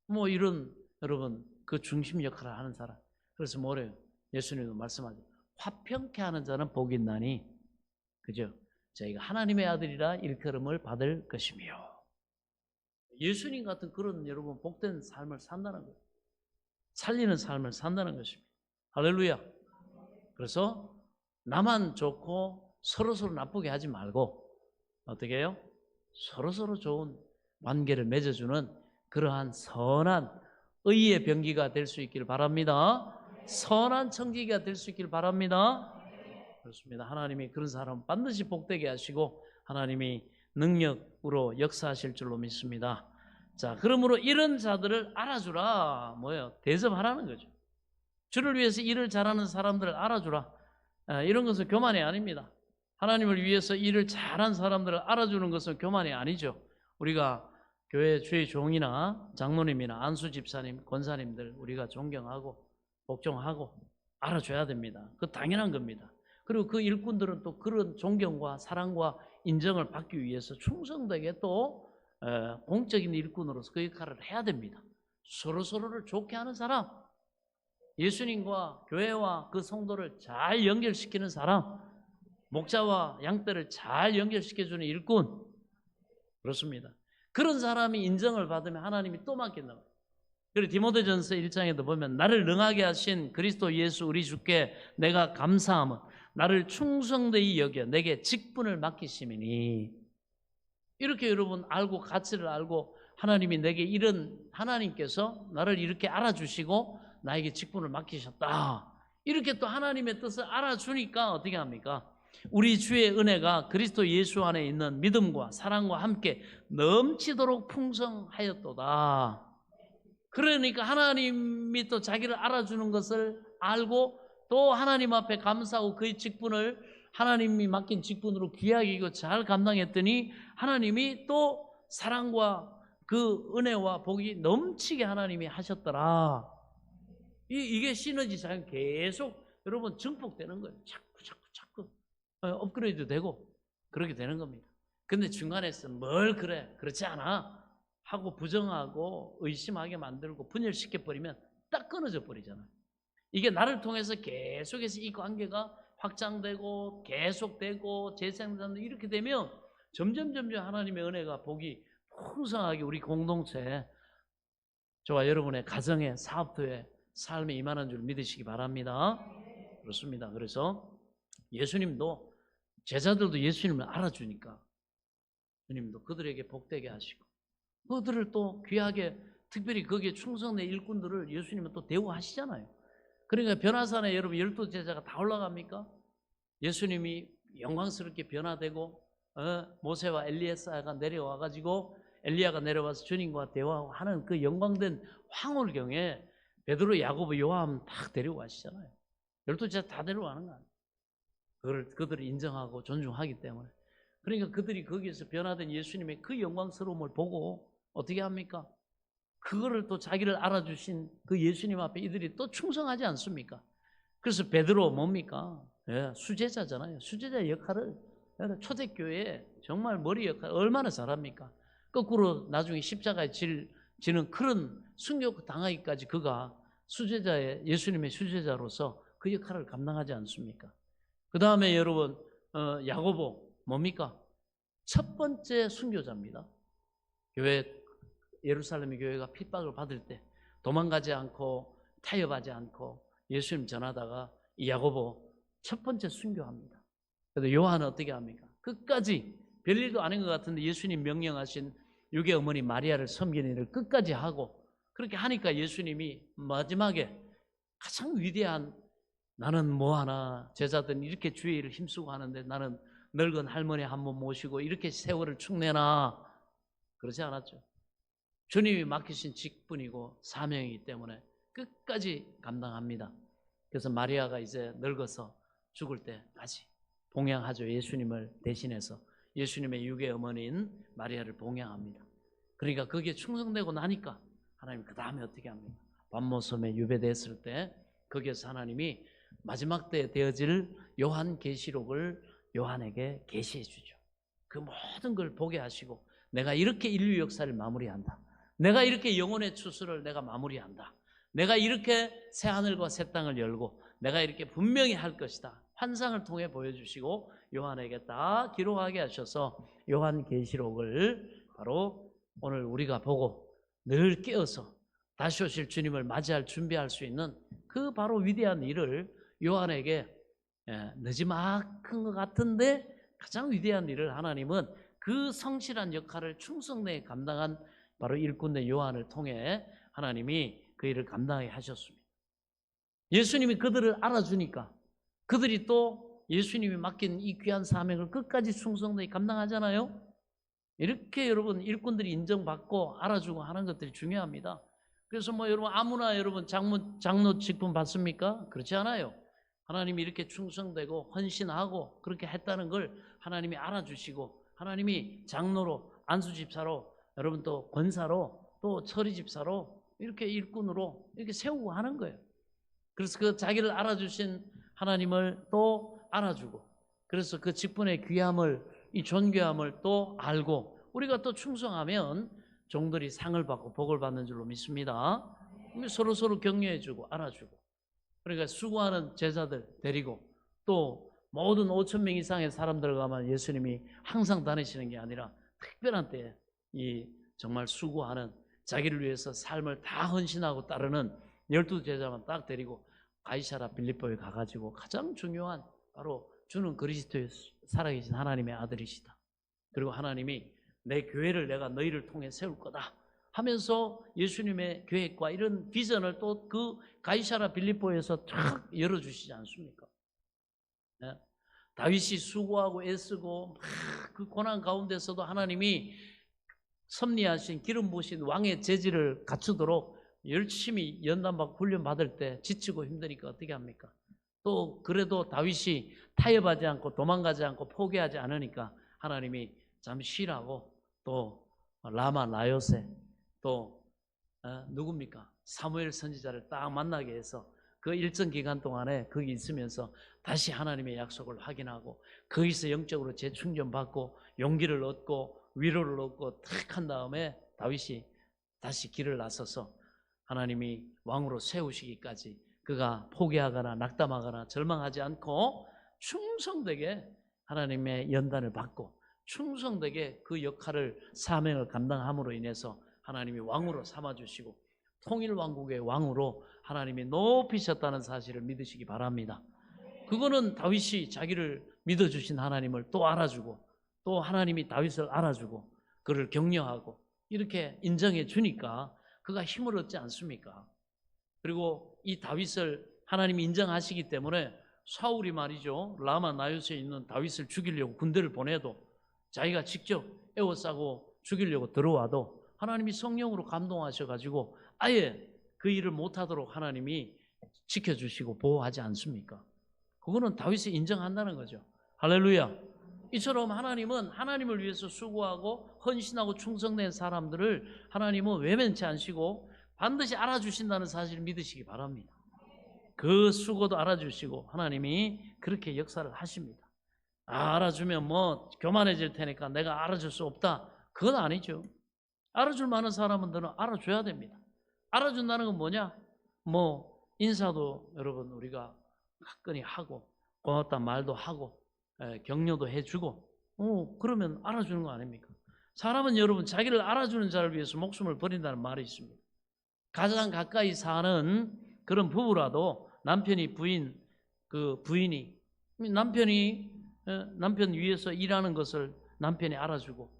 뭐 이런 여러분 그 중심 역할을 하는 사람. 그래서 뭐래요? 예수님도 말씀하죠. 화평케 하는 자는 복이 있나니 그죠? 저희가 하나님의 아들이라 일컬음을 받을 것이며 예수님 같은 그런 여러분 복된 삶을 산다는 거예요. 살리는 삶을 산다는 것입니다. 할렐루야. 그래서 나만 좋고 서로 나쁘게 하지 말고 어떻게 해요? 서로 좋은 관계를 맺어주는 그러한 선한 의의 병기가 될 수 있기를 바랍니다. 선한 청지기가 될 수 있기를 바랍니다. 그렇습니다. 하나님이 그런 사람 반드시 복되게 하시고 하나님이 능력으로 역사하실 줄로 믿습니다. 자, 그러므로 이런 자들을 알아주라. 뭐예요? 대접하라는 거죠. 주를 위해서 일을 잘하는 사람들을 알아주라. 이런 것은 교만이 아닙니다. 하나님을 위해서 일을 잘한 사람들을 알아주는 것은 교만이 아니죠. 우리가 교회 주의 종이나 장로님이나 안수 집사님, 권사님들 우리가 존경하고 복종하고 알아줘야 됩니다. 그 당연한 겁니다. 그리고 그 일꾼들은 또 그런 존경과 사랑과 인정을 받기 위해서 충성되게 또 공적인 일꾼으로서 그 역할을 해야 됩니다. 서로서로를 좋게 하는 사람, 예수님과 교회와 그 성도를 잘 연결시키는 사람, 목자와 양떼를 잘 연결시켜주는 일꾼, 그렇습니다. 그런 사람이 인정을 받으면 하나님이 또 맡긴다. 그리고 디모데전서 1장에도 보면 나를 능하게 하신 그리스도 예수 우리 주께 내가 감사함은 나를 충성되이 여겨 내게 직분을 맡기심이니. 이렇게 여러분 알고 가치를 알고 하나님이 내게 이런, 하나님께서 나를 이렇게 알아주시고 나에게 직분을 맡기셨다. 이렇게 또 하나님의 뜻을 알아주니까 어떻게 합니까? 우리 주의 은혜가 그리스도 예수 안에 있는 믿음과 사랑과 함께 넘치도록 풍성하였도다. 그러니까 하나님이 또 자기를 알아주는 것을 알고 또 하나님 앞에 감사하고 그의 직분을 하나님이 맡긴 직분으로 귀하게 이거 잘 감당했더니 하나님이 또 사랑과 그 은혜와 복이 넘치게 하나님이 하셨더라. 이게 시너지 잘 계속 여러분 증폭되는 거예요. 자꾸 업그레이드 되고 그렇게 되는 겁니다. 근데 중간에서 뭘 그래 그렇지 않아 하고 부정하고 의심하게 만들고 분열시켜버리면 딱 끊어져 버리잖아요. 이게 나를 통해서 계속해서 이 관계가 확장되고 계속되고 재생산되고 이렇게 되면 점점 하나님의 은혜가 복이 풍성하게 우리 공동체에, 저와 여러분의 가정에, 사업터에, 삶에 임하는 줄 믿으시기 바랍니다. 그렇습니다. 그래서 예수님도, 제자들도 예수님을 알아주니까 주님도 그들에게 복되게 하시고 그들을 또 귀하게, 특별히 거기에 충성된 일꾼들을 예수님은 또 대우하시잖아요. 그러니까 변화산에 여러분 12제자가 다 올라갑니까? 예수님이 영광스럽게 변화되고 모세와 엘리야가 내려와가지고 엘리야가 내려와서 주님과 대화하는 그 영광된 황홀경에 베드로, 야고보, 요한 딱 데리고 가시잖아요. 12제자 다 데려가는 거예요. 그들을 인정하고 존중하기 때문에. 그러니까 그들이 거기에서 변화된 예수님의 그 영광스러움을 보고 어떻게 합니까? 그거를 또 자기를 알아주신 그 예수님 앞에 이들이 또 충성하지 않습니까? 그래서 베드로 뭡니까? 수제자잖아요. 수제자 역할을 초대교회에 정말 머리 역할 얼마나 잘합니까? 거꾸로 나중에 십자가에 지는 그런 순교 당하기까지 그가 수제자의, 예수님의 수제자로서 그 역할을 감당하지 않습니까? 그 다음에 여러분 야고보 뭡니까? 첫 번째 순교자입니다. 예루살렘의 교회가 핍박을 받을 때 도망가지 않고 타협하지 않고 예수님 전하다가 이 야고보 첫 번째 순교합니다. 그런데 요한은 어떻게 합니까? 끝까지 별일도 아닌 것 같은데 예수님 명령하신 육의 어머니 마리아를 섬기는 일을 끝까지 하고, 그렇게 하니까 예수님이 마지막에 가장 위대한, 나는 뭐하나 제자들은 이렇게 주의 일을 힘쓰고 하는데 나는 늙은 할머니 한 번 모시고 이렇게 세월을 축내나, 그러지 않았죠. 주님이 맡기신 직분이고 사명이기 때문에 끝까지 감당합니다. 그래서 마리아가 이제 늙어서 죽을 때까지 봉양하죠. 예수님을 대신해서 예수님의 육의 어머니인 마리아를 봉양합니다. 그러니까 거기에 충성되고 나니까 하나님 그 다음에 어떻게 합니까? 밤모섬에 유배됐을 때 거기에서 하나님이 마지막 때 되어질 요한계시록을 요한에게 계시해 주죠. 그 모든 걸 보게 하시고 내가 이렇게 인류 역사를 마무리한다. 내가 이렇게 영혼의 추수를 내가 마무리한다. 내가 이렇게 새 하늘과 새 땅을 열고 내가 이렇게 분명히 할 것이다. 환상을 통해 보여주시고 요한에게 다 기록하게 하셔서 요한계시록을 바로 오늘 우리가 보고 늘 깨어서 다시 오실 주님을 맞이할 준비할 수 있는 그 바로 위대한 일을 요한에게 늦지막한 것 같은데 가장 위대한 일을 하나님은 그 성실한 역할을 충성되게 감당한 바로 일꾼의 요한을 통해 하나님이 그 일을 감당하게 하셨습니다. 예수님이 그들을 알아주니까 그들이 또 예수님이 맡긴 이 귀한 사명을 끝까지 충성되게 감당하잖아요. 이렇게 여러분 일꾼들이 인정받고 알아주고 하는 것들이 중요합니다. 그래서 뭐 여러분 아무나 여러분 장로 직분 받습니까? 그렇지 않아요. 하나님이 이렇게 충성되고 헌신하고 그렇게 했다는 걸 하나님이 알아주시고 하나님이 장로로 안수집사로 여러분 또 권사로 또 처리집사로 이렇게 일꾼으로 이렇게 세우고 하는 거예요. 그래서 그 자기를 알아주신 하나님을 또 알아주고 그래서 그 직분의 귀함을 이 존귀함을 또 알고 우리가 또 충성하면 종들이 상을 받고 복을 받는 줄로 믿습니다. 서로 격려해주고 알아주고 그러니까 수고하는 제자들 데리고 또 모든 5천 명 이상의 사람들 가면 예수님이 항상 다니시는 게 아니라 특별한 때에 이 정말 수고하는 자기를 위해서 삶을 다 헌신하고 따르는 12제자만 딱 데리고 가이사랴 빌립보에 가가지고 가장 중요한 바로 주는 그리스도의 살아계신 하나님의 아들이시다. 그리고 하나님이 내 교회를 내가 너희를 통해 세울 거다 하면서 예수님의 계획과 이런 비전을 또 그 가이사랴 빌립보에서 쫙 열어주시지 않습니까? 네? 다윗이 수고하고 애쓰고 그 고난 가운데서도 하나님이 섭리하신 기름 부으신 왕의 재질을 갖추도록 열심히 연단받고 훈련받을 때 지치고 힘드니까 어떻게 합니까? 또 그래도 다윗이 타협하지 않고 도망가지 않고 포기하지 않으니까 하나님이 잠시 쉬라고 또 라마 나요세 또 누굽니까? 사무엘 선지자를 딱 만나게 해서 그 일정 기간 동안에 거기 있으면서 다시 하나님의 약속을 확인하고 거기서 영적으로 재충전받고 용기를 얻고 위로를 얻고 탁 한 다음에 다윗이 다시 길을 나서서 하나님이 왕으로 세우시기까지 그가 포기하거나 낙담하거나 절망하지 않고 충성되게 하나님의 연단을 받고 충성되게 그 역할을 사명을 감당함으로 인해서 하나님이 왕으로 삼아주시고 통일왕국의 왕으로 하나님이 높이셨다는 사실을 믿으시기 바랍니다. 그거는 다윗이 자기를 믿어주신 하나님을 또 알아주고 또 하나님이 다윗을 알아주고 그를 격려하고 이렇게 인정해 주니까 그가 힘을 얻지 않습니까? 그리고 이 다윗을 하나님이 인정하시기 때문에 사울이 말이죠 라마 나요스에 있는 다윗을 죽이려고 군대를 보내도 자기가 직접 에워싸고 죽이려고 들어와도 하나님이 성령으로 감동하셔가지고 아예 그 일을 못하도록 하나님이 지켜주시고 보호하지 않습니까? 그거는 다윗이 인정한다는 거죠. 할렐루야. 이처럼 하나님은 하나님을 위해서 수고하고 헌신하고 충성된 사람들을 하나님은 외면치 않으시고 반드시 알아주신다는 사실을 믿으시기 바랍니다. 그 수고도 알아주시고 하나님이 그렇게 역사를 하십니다. 알아주면 뭐 교만해질 테니까 내가 알아줄 수 없다. 그건 아니죠. 알아줄 만한 사람들은 알아줘야 됩니다. 알아준다는 건 뭐냐? 뭐 인사도 여러분 우리가 가끔히 하고 고맙다 말도 하고 격려도 해주고 그러면 알아주는 거 아닙니까? 사람은 여러분 자기를 알아주는 자를 위해서 목숨을 버린다는 말이 있습니다. 가장 가까이 사는 그런 부부라도 남편이 부인이 남편 위해서 일하는 것을 남편이 알아주고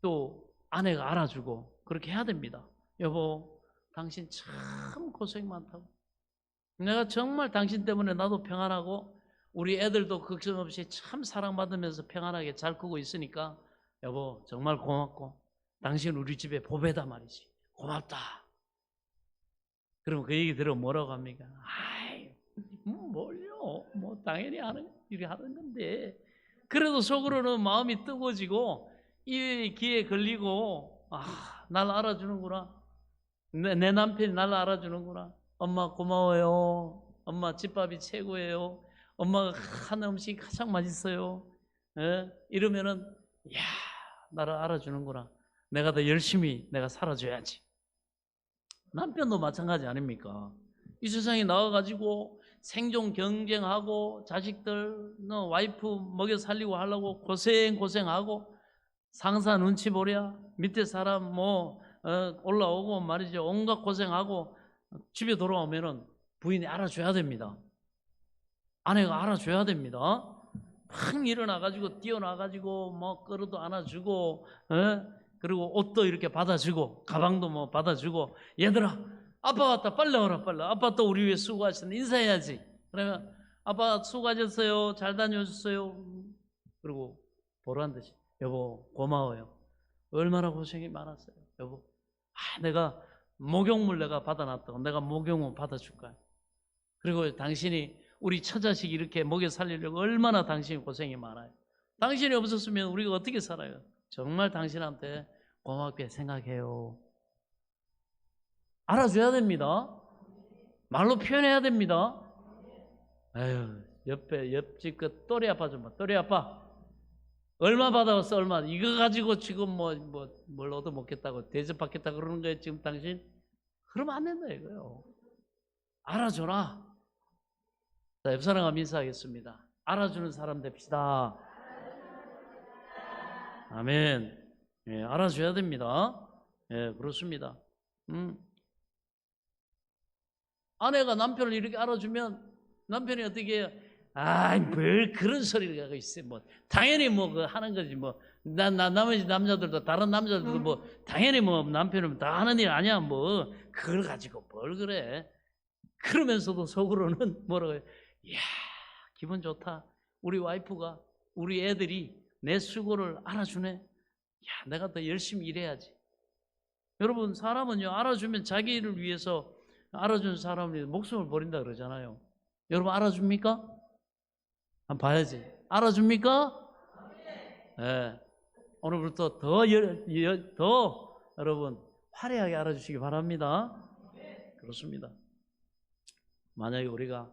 또 아내가 알아주고 그렇게 해야 됩니다. 여보 당신 참 고생 많다고 내가 정말 당신 때문에 나도 평안하고 우리 애들도 걱정 없이 참 사랑받으면서 평안하게 잘 크고 있으니까 여보 정말 고맙고 당신 우리 집에 보배다 말이지 고맙다. 그러면 그 얘기 들으면 뭐라고 합니까? 아이 뭘요 뭐 당연히 이렇게 하는 건데 그래도 속으로는 마음이 뜨거워지고 이 귀에 걸리고 날 알아주는구나 내 남편이 날 알아주는구나 엄마 고마워요 엄마 집밥이 최고예요 엄마가 하는 음식이 가장 맛있어요 이러면은 야 나를 알아주는구나 내가 더 열심히 내가 살아줘야지. 남편도 마찬가지 아닙니까? 이 세상에 나와가지고 생존 경쟁하고 자식들 와이프 먹여 살리고 하려고 고생하고 상사 눈치 보랴 밑에 사람 올라오고 말이죠 온갖 고생하고 집에 돌아오면은 부인이 알아줘야 됩니다. 아내가 알아줘야 됩니다. 막 일어나가지고 뛰어나가지고 뭐 끌어도 안아주고 그리고 옷도 이렇게 받아주고 가방도 받아주고 얘들아 아빠 왔다 빨리 오라 빨리 아빠 또 우리 위해 수고하셨는데 인사해야지. 그러면 아빠 수고하셨어요 잘 다녀오셨어요 그리고 보란 듯이 여보 고마워요 얼마나 고생이 많았어요. 여보, 내가 목욕물 내가 받아놨다고 내가 목욕물 받아줄까요? 그리고 당신이 우리 처자식 이렇게 먹여 살리려고 얼마나 당신이 고생이 많아요. 당신이 없었으면 우리가 어떻게 살아요? 정말 당신한테 고맙게 생각해요. 알아줘야 됩니다. 말로 표현해야 됩니다. 아유, 옆집 그 또리 아빠 좀 봐. 또리 아빠 얼마 받아왔어? 얼마? 이거 가지고 지금 뭘 얻어먹겠다고 대접받겠다 그러는 거예요 지금 당신? 그러면 안 된다 이거요. 알아줘라. 자, 옆 사람과 인사하겠습니다. 알아주는 사람 됩시다. 아멘. 예, 알아줘야 됩니다. 예, 그렇습니다. 아내가 남편을 이렇게 알아주면 남편이 어떻게 해요? 뭘 그런 소리를 하고 있어요. 당연히 그 하는 거지. 나머지 남자들도, 다른 남자들도 당연히 남편은 다 하는 일 아니야. 그걸 가지고 뭘 그래. 그러면서도 속으로는 뭐라고 해요? 이야, 기분 좋다. 우리 와이프가, 우리 애들이 내 수고를 알아주네. 야, 내가 더 열심히 일해야지. 여러분, 사람은요, 알아주면 자기를 위해서 알아준 사람이 목숨을 버린다 그러잖아요. 여러분, 알아줍니까? 한번 봐야지. 알아줍니까? 네. 오늘부터 더 여러분, 화려하게 알아주시기 바랍니다. 그렇습니다. 만약에 우리가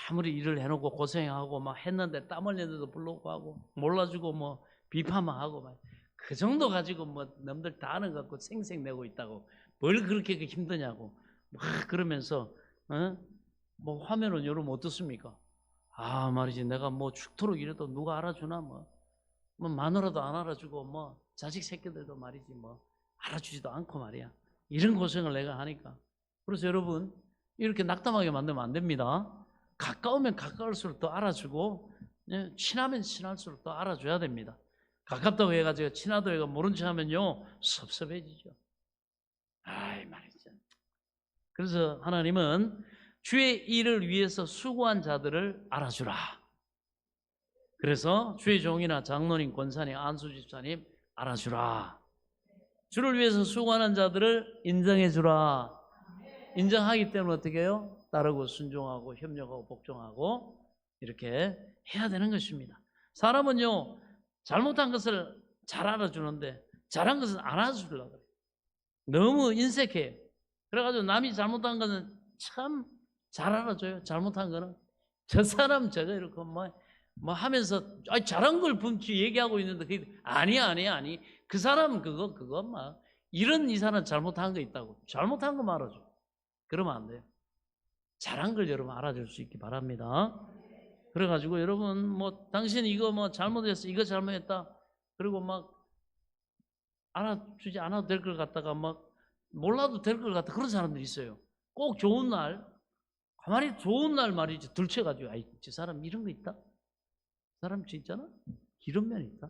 아무리 일을 해놓고 고생하고 막 했는데 땀 흘리는데도 불구하고 몰라주고 비판만 하고 그 정도 가지고 남들 다 아는 것 같고 생색내고 있다고 뭘 그렇게 힘드냐고 막 그러면서 화면은 여러분 어떻습니까? 말이지 내가 죽도록 이래도 누가 알아주나 마누라도 안 알아주고 자식 새끼들도 말이지 알아주지도 않고 말이야. 이런 고생을 내가 하니까. 그래서 여러분 이렇게 낙담하게 만들면 안 됩니다. 가까우면 가까울수록 더 알아주고 친하면 친할수록 더 알아줘야 됩니다. 가깝다고 해가지고 친하다고 해가 모른 척 하면요 섭섭해지죠. 말이죠. 그래서 하나님은 주의 일을 위해서 수고한 자들을 알아주라. 그래서 주의 종이나 장로님, 권사님, 안수 집사님 알아주라. 주를 위해서 수고하는 자들을 인정해주라. 인정하기 때문에 어떻게 해요? 따르고 순종하고 협력하고 복종하고 이렇게 해야 되는 것입니다. 사람은요 잘못한 것을 잘 알아주는데 잘한 것은 안 알아주려고 그래요. 너무 인색해요. 그래가지고 남이 잘못한 것은 참 잘 알아줘요. 잘못한 거는 저 사람 저거 이렇게 하면서 잘한 걸 분명히 얘기하고 있는데 그게 아니 그 사람은 그거 이 사람 잘못한 거 있다고 잘못한 거 말아줘. 그러면 안 돼요. 잘한 걸 여러분 알아줄 수 있기 바랍니다. 그래가지고 여러분 당신 이거 잘못했어 이거 잘못했다 그리고 알아주지 않아도 될 것 같다가 몰라도 될 것 같다 그런 사람들이 있어요. 꼭 좋은 날 가만히 좋은 날 말이지 들춰가지고 저 사람 이런 거 있다 사람 진짜나 이런 면이 있다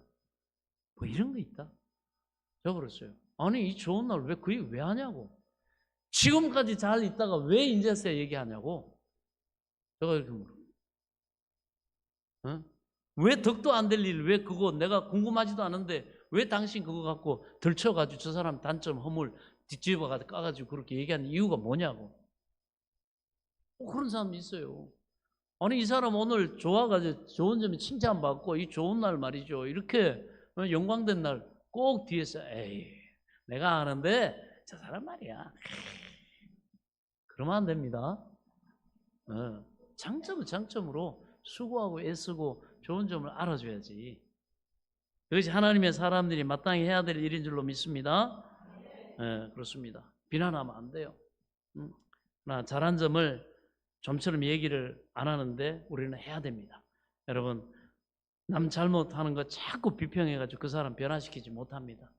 이런 거 있다 저 그랬어요. 아니 이 좋은 날 왜 그 얘기 왜 하냐고 지금까지 잘 있다가 왜 이제서야 얘기하냐고 제가 이렇게 물어요. 왜 덕도 안 될 일 왜 그거 내가 궁금하지도 않은데 왜 당신 그거 갖고 들춰가지고 저 사람 단점 허물 뒤집어 까가지고 그렇게 얘기하는 이유가 뭐냐고. 그런 사람이 있어요. 아니 이 사람 오늘 좋아가지고 좋은 점에 칭찬받고 이 좋은 날 말이죠 이렇게 영광된 날 꼭 뒤에서 에이 내가 아는데 저 사람 말이야 그러면 안 됩니다. 장점은 장점으로 수고하고 애쓰고 좋은 점을 알아줘야지. 그것이 하나님의 사람들이 마땅히 해야 될 일인 줄로 믿습니다. 그렇습니다. 비난하면 안 돼요. 나 잘한 점을 좀처럼 얘기를 안 하는데 우리는 해야 됩니다. 여러분 남 잘못하는 거 자꾸 비평해가지고 그 사람 변화시키지 못합니다.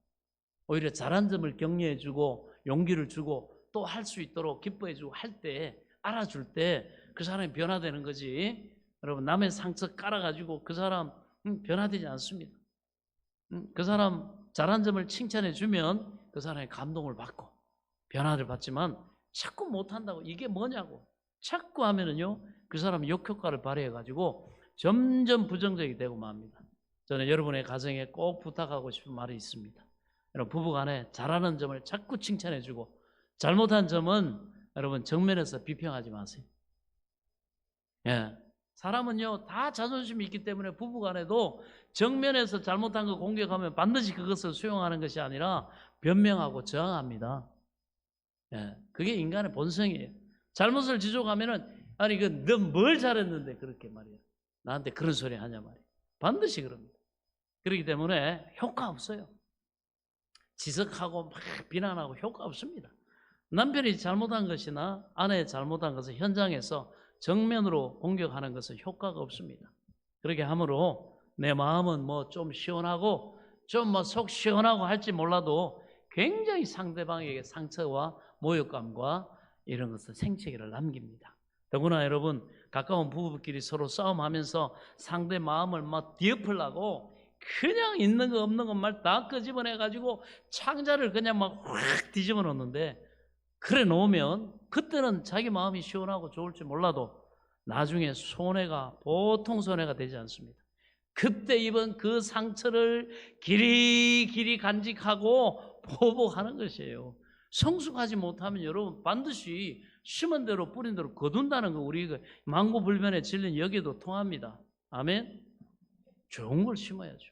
오히려 잘한 점을 격려해주고 용기를 주고 또 할 수 있도록 기뻐해주고 할 때 알아줄 때 그 사람이 변화되는 거지. 여러분 남의 상처 깔아가지고 그 사람 변화되지 않습니다. 그 사람 잘한 점을 칭찬해주면 그 사람이 감동을 받고 변화를 받지만 자꾸 못한다고 이게 뭐냐고 자꾸 하면은요 그 사람이 역효과를 발휘해가지고 점점 부정적이 되고 맙니다. 저는 여러분의 가정에 꼭 부탁하고 싶은 말이 있습니다. 여러분 부부간에 잘하는 점을 자꾸 칭찬해주고 잘못한 점은 여러분 정면에서 비평하지 마세요. 예, 사람은요 다 자존심이 있기 때문에 부부간에도 정면에서 잘못한 거 공격하면 반드시 그것을 수용하는 것이 아니라 변명하고 저항합니다. 예, 그게 인간의 본성이에요. 잘못을 지적하면은 아니 너 뭘 잘했는데 그렇게 말이야 나한테 그런 소리 하냐 말이야. 반드시 그럽니다. 그렇기 때문에 효과 없어요. 지적하고 막 비난하고 효과 없습니다. 남편이 잘못한 것이나 아내의 잘못한 것을 현장에서 정면으로 공격하는 것은 효과가 없습니다. 그렇게 함으로 내 마음은 뭐 좀 시원하고 좀 뭐 속 시원하고 할지 몰라도 굉장히 상대방에게 상처와 모욕감과 이런 것을 생채기를 남깁니다. 더구나 여러분 가까운 부부끼리 서로 싸움하면서 상대 마음을 막 뒤엎으려고 그냥 있는 거 없는 것 말 다 끄집어내가지고 창자를 그냥 막 확 뒤집어 놓는데 그래 놓으면 그때는 자기 마음이 시원하고 좋을지 몰라도 나중에 손해가 보통 손해가 되지 않습니다. 그때 입은 그 상처를 길이 간직하고 보복하는 것이에요. 성숙하지 못하면 여러분 반드시 심은 대로 뿌린 대로 거둔다는 거 우리가 만고불변의 진리는 여기도 통합니다. 아멘. 좋은 걸 심어야죠.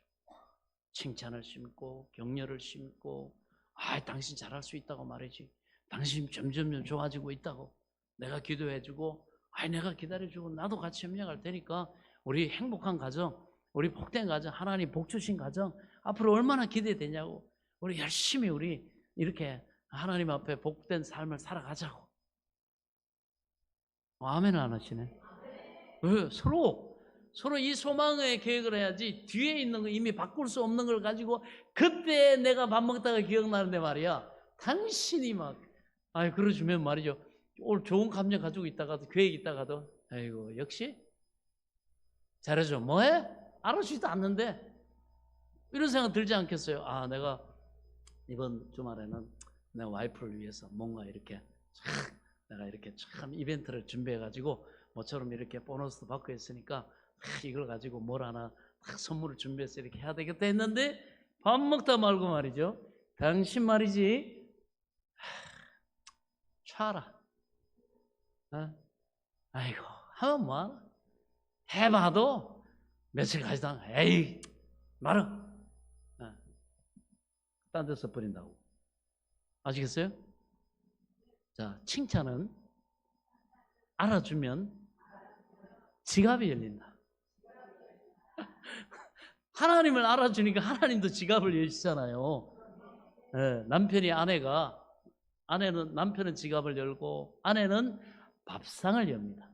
칭찬을 심고 격려를 심고 당신 잘할 수 있다고 말이지. 당신 점점 좋아지고 있다고 내가 기도해주고 내가 기다려주고 나도 같이 협력할 테니까 우리 행복한 가정, 우리 복된 가정, 하나님 복 주신 가정 앞으로 얼마나 기대되냐고 우리 열심히 우리 이렇게 하나님 앞에 복된 삶을 살아가자고. 아멘 안 하시네. 왜? 서로 이 소망의 계획을 해야지 뒤에 있는 거 이미 바꿀 수 없는 걸 가지고 그때 내가 밥 먹다가 기억나는데 말이야 당신이 막 그러시면 말이죠 오늘 좋은 감정 가지고 있다가도 계획 있다가도 아이고 역시 잘해줘 뭐해? 알아주지도 않는데 이런 생각 들지 않겠어요? 내가 이번 주말에는 내 와이프를 위해서 뭔가 이렇게 내가 이렇게 참 이벤트를 준비해가지고 모처럼 이렇게 보너스도 받고 했으니까 이걸 가지고 뭘 하나 선물을 준비해서 이렇게 해야 되겠다 했는데 밥 먹다 말고 말이죠 당신 말이지 차라 아이고 하면 뭐하나 해봐도 며칠 가지다 에이 말아 딴 데서 버린다고. 아시겠어요? 자, 칭찬은 알아주면 지갑이 열린다. 하나님을 알아주니까 하나님도 지갑을 여시잖아요. 네, 아내는 남편은 지갑을 열고 아내는 밥상을 엽니다.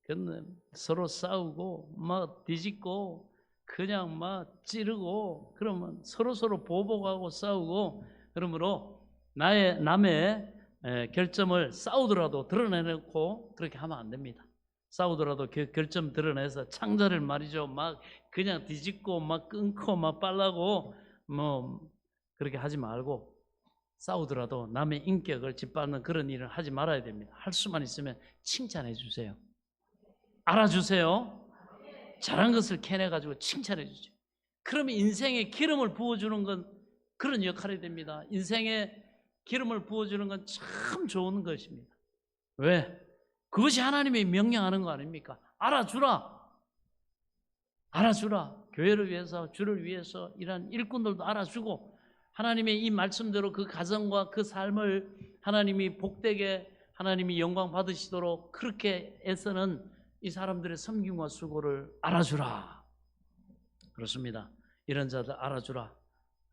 근데 서로 싸우고 막 뒤집고 그냥 막 찌르고 그러면 서로 보복하고 싸우고 그러므로 남의 결점을 싸우더라도 드러내놓고 그렇게 하면 안 됩니다. 싸우더라도 결점 드러내서 창자를 말이죠 막 그냥 뒤집고 막 끊고 막 빨라고 뭐 그렇게 하지 말고 싸우더라도 남의 인격을 짓밟는 그런 일을 하지 말아야 됩니다. 할 수만 있으면 칭찬해 주세요. 알아주세요. 잘한 것을 캐내가지고 칭찬해 주죠. 그러면 인생에 기름을 부어주는 건 그런 역할이 됩니다. 인생에 기름을 부어주는 건 참 좋은 것입니다. 왜? 그것이 하나님이 명령하는 거 아닙니까? 알아주라. 교회를 위해서 주를 위해서 일한 일꾼들도 알아주고 하나님의 이 말씀대로 그 가정과 그 삶을 하나님이 복되게 하나님이 영광 받으시도록 그렇게 애쓰는 이 사람들의 섬김과 수고를 알아주라. 그렇습니다. 이런 자들 알아주라.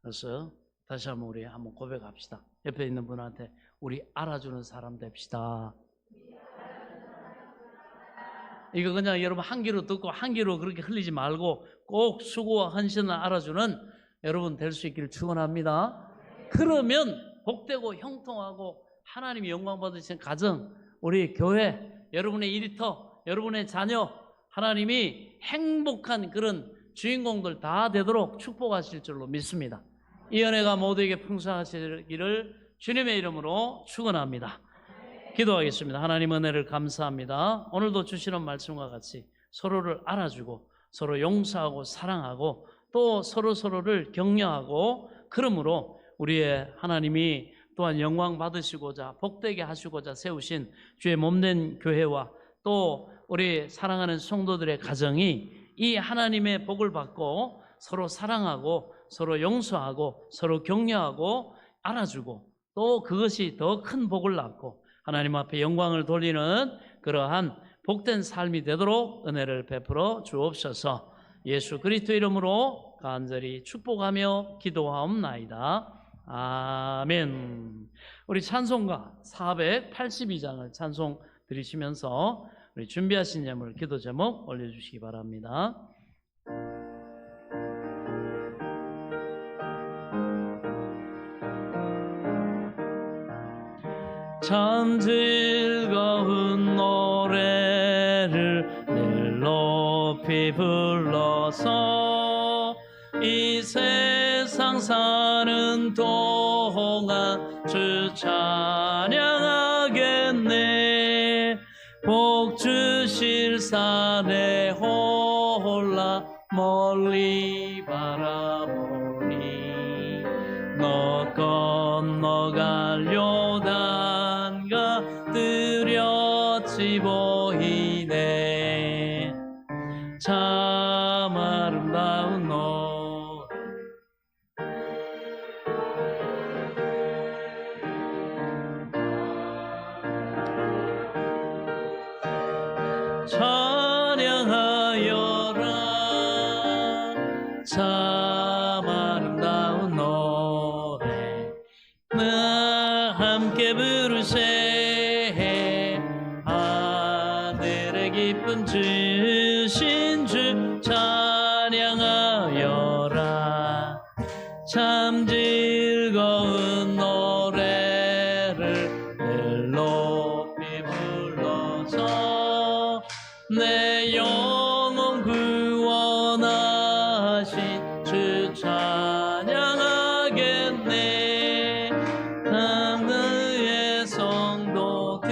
그래서 다시 한번 우리 한번 고백합시다. 옆에 있는 분한테 우리 알아주는 사람 됩시다. 이거 그냥 여러분 한 귀로 듣고 한 귀로 그렇게 흘리지 말고 꼭 수고와 헌신을 알아주는 여러분 될 수 있기를 축원합니다. 그러면 복되고 형통하고 하나님이 영광 받으시는 가정, 우리 교회, 여러분의 일터, 여러분의 자녀, 하나님이 행복한 그런 주인공들 다 되도록 축복하실 줄로 믿습니다. 이 은혜가 모두에게 풍성하시기를 주님의 이름으로 축원합니다. 기도하겠습니다. 하나님 은혜를 감사합니다. 오늘도 주시는 말씀과 같이 서로를 알아주고 서로 용서하고 사랑하고 또 서로를 격려하고, 그러므로 우리의 하나님이 또한 영광 받으시고자 복되게 하시고자 세우신 주의 몸된 교회와 또 우리 사랑하는 성도들의 가정이 이 하나님의 복을 받고 서로 사랑하고 서로 용서하고 서로 격려하고 알아주고, 또 그것이 더 큰 복을 낳고 하나님 앞에 영광을 돌리는 그러한 복된 삶이 되도록 은혜를 베풀어 주옵소서. 예수 그리스도 이름으로 간절히 축복하며 기도하옵나이다. 아멘. 우리 찬송가 482장을 찬송 드리시면서 우리 준비하신 예물 기도 제목 올려주시기 바랍니다. 참 즐거운 노래를 늘 높이 불러서 이 세상 사는 동안 주 찬양하겠네. 복 주실 산에 홀라 멀리 바라보니 너 건너갈 요단가 뚜렷이 보이네. 참 아름다운 노래 찬양하여라. 참 아름다운 노래 나 함께 부르세. 하늘의 기쁨 주신 주 찬양하여라. 참 즐거운 노래를 늘 높이 불러서 내 영혼 구원하신 주 찬양하겠네. 하늘의 성도들이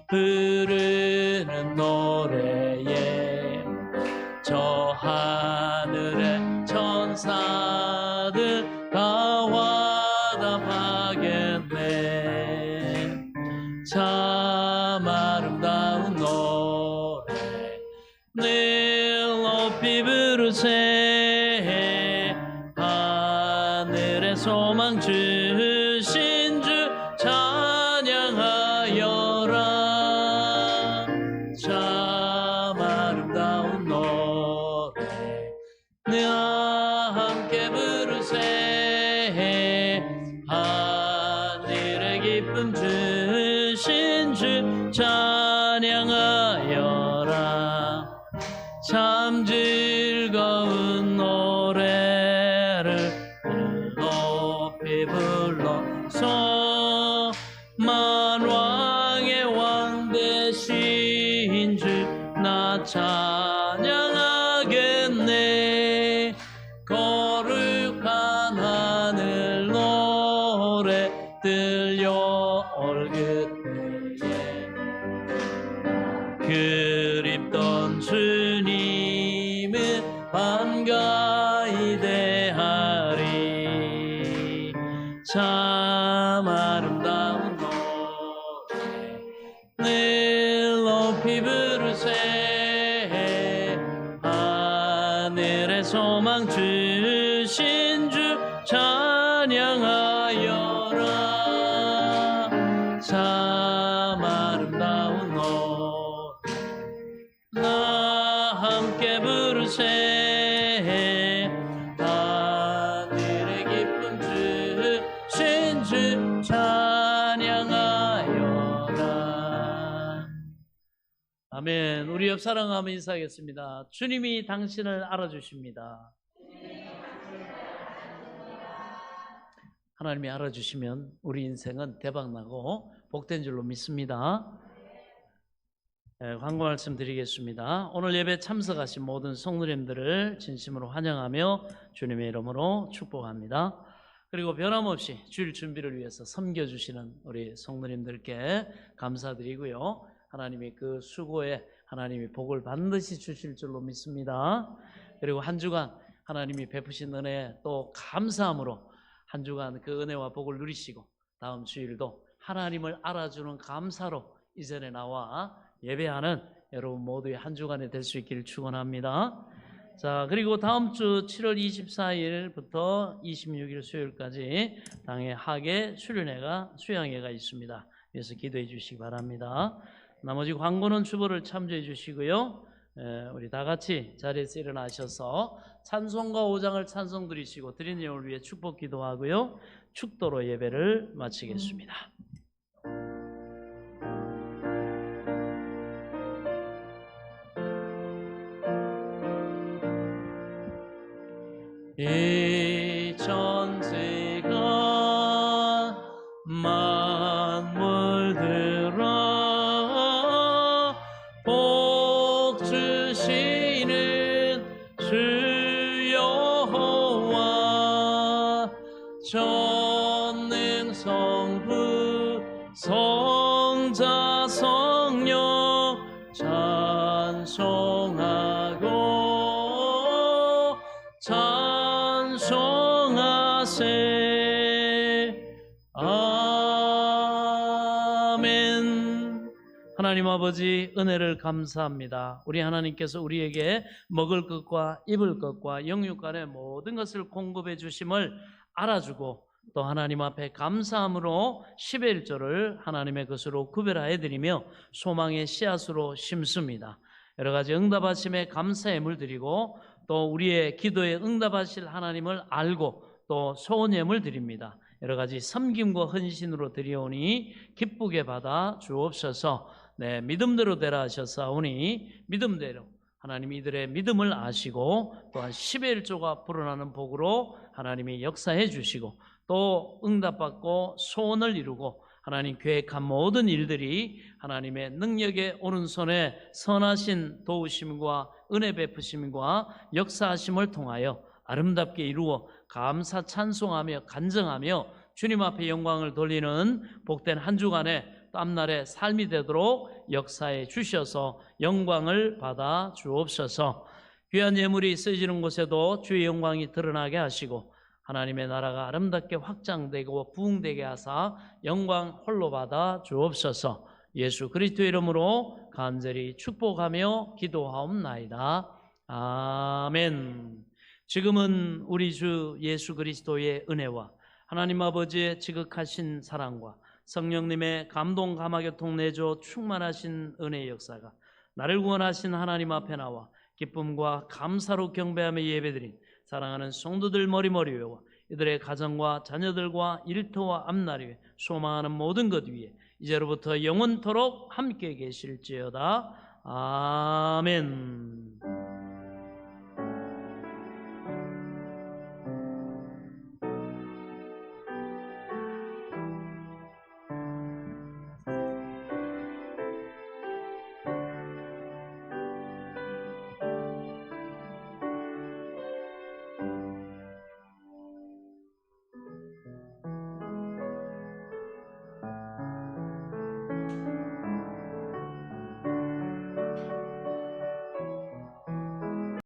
부르는 노래에 저 하늘의 천사들 다 화답하겠네. 참 아름다운 노래 늘 높이 부르세. 하늘의 소망 주신 주 찬양하여라. 참 아름다운 노래 나 함께 부르세. 하늘의 기쁨 주신 주 찬양하여라. 참 즐거운 노래를 높이 불러서 만왕의 왕 되신 주 나 찬양하겠네. 거룩한 하늘 노래 들려올 그때에 그립던 주님을 반가이 대하리. 참 아름다운 노래 늘 높이 부르세. 하늘의 소망 주신 주 찬양하여라. 참 아름다운 노래 나 함께 부르세. 하늘의 기쁨 주신 주 찬양하여라. 아멘. 우리 옆 사랑하며 인사하겠습니다. 주님이 당신을 알아주십니다. 하나님이 알아주시면 우리 인생은 대박나고 복된 줄로 믿습니다. 광고 말씀 드리겠습니다. 오늘 예배 참석하신 모든 성도님들을 진심으로 환영하며 주님의 이름으로 축복합니다. 그리고 변함없이 주일 준비를 위해서 섬겨주시는 우리 성도님들께 감사드리고요. 하나님이 그 수고에 하나님이 복을 반드시 주실 줄로 믿습니다. 그리고 한 주간 하나님이 베푸신 은혜 또 감사함으로 한 주간 그 은혜와 복을 누리시고 다음 주일도 하나님을 알아주는 감사로 이 자리에 나와 예배하는 여러분 모두의 한 주간이 될 수 있기를 축원합니다. 자, 그리고 다음 주 7월 24일부터 26일 수요일까지 당의 학예 수련회가 있습니다. 그래서 기도해 주시기 바랍니다. 나머지 광고는 주보를 참조해 주시고요. 우리 다 같이 자리에서 일어나셔서 찬송가 5장을 찬송 드리시고 드린 내용을 위해 축복 기도하고요. 축도로 예배를 마치겠습니다. 이 천지가 만물들아 복 주시는 주 여호와 전능 성부 성자 성령 찬송하고 찬송하세. 아멘. 하나님 아버지 은혜를 감사합니다. 우리 하나님께서 우리에게 먹을 것과 입을 것과 영육간의 모든 것을 공급해 주심을 알아주고 또 하나님 앞에 감사함으로 10의 1조를 하나님의 것으로 구별하여 드리며 소망의 씨앗으로 심습니다. 여러 가지 응답하심에 감사의 물 드리고 또 우리의 기도에 응답하실 하나님을 알고 또 소원예물 드립니다. 여러 가지 섬김과 헌신으로 드리오니 기쁘게 받아 주옵소서. 네, 믿음대로 되라 하셨사오니 믿음대로 하나님 이들의 믿음을 아시고 또한 10의 1조가 불어나는 복으로 하나님이 역사해 주시고 또 응답받고 소원을 이루고 하나님 계획한 모든 일들이 하나님의 능력의 오른손에 선하신 도우심과 은혜 베푸심과 역사하심을 통하여 아름답게 이루어 감사 찬송하며 간증하며 주님 앞에 영광을 돌리는 복된 한 주간의 땀날의 삶이 되도록 역사해 주셔서 영광을 받아 주옵소서. 귀한 예물이 쓰여지는 곳에도 주의 영광이 드러나게 하시고 하나님의 나라가 아름답게 확장되고 부흥되게 하사 영광 홀로 받아 주옵소서. 예수 그리스도의 이름으로 간절히 축복하며 기도하옵나이다. 아멘. 지금은 우리 주 예수 그리스도의 은혜와 하나님 아버지의 지극하신 사랑과 성령님의 감동 감화교통 내조 충만하신 은혜의 역사가 나를 구원하신 하나님 앞에 나와 기쁨과 감사로 경배하며 예배드린 사랑하는 성도들 머리머리 위와 이들의 가정과 자녀들과 일터와 앞날 위에 소망하는 모든 것 위에 이제로부터 영원토록 함께 계실지어다. 아멘.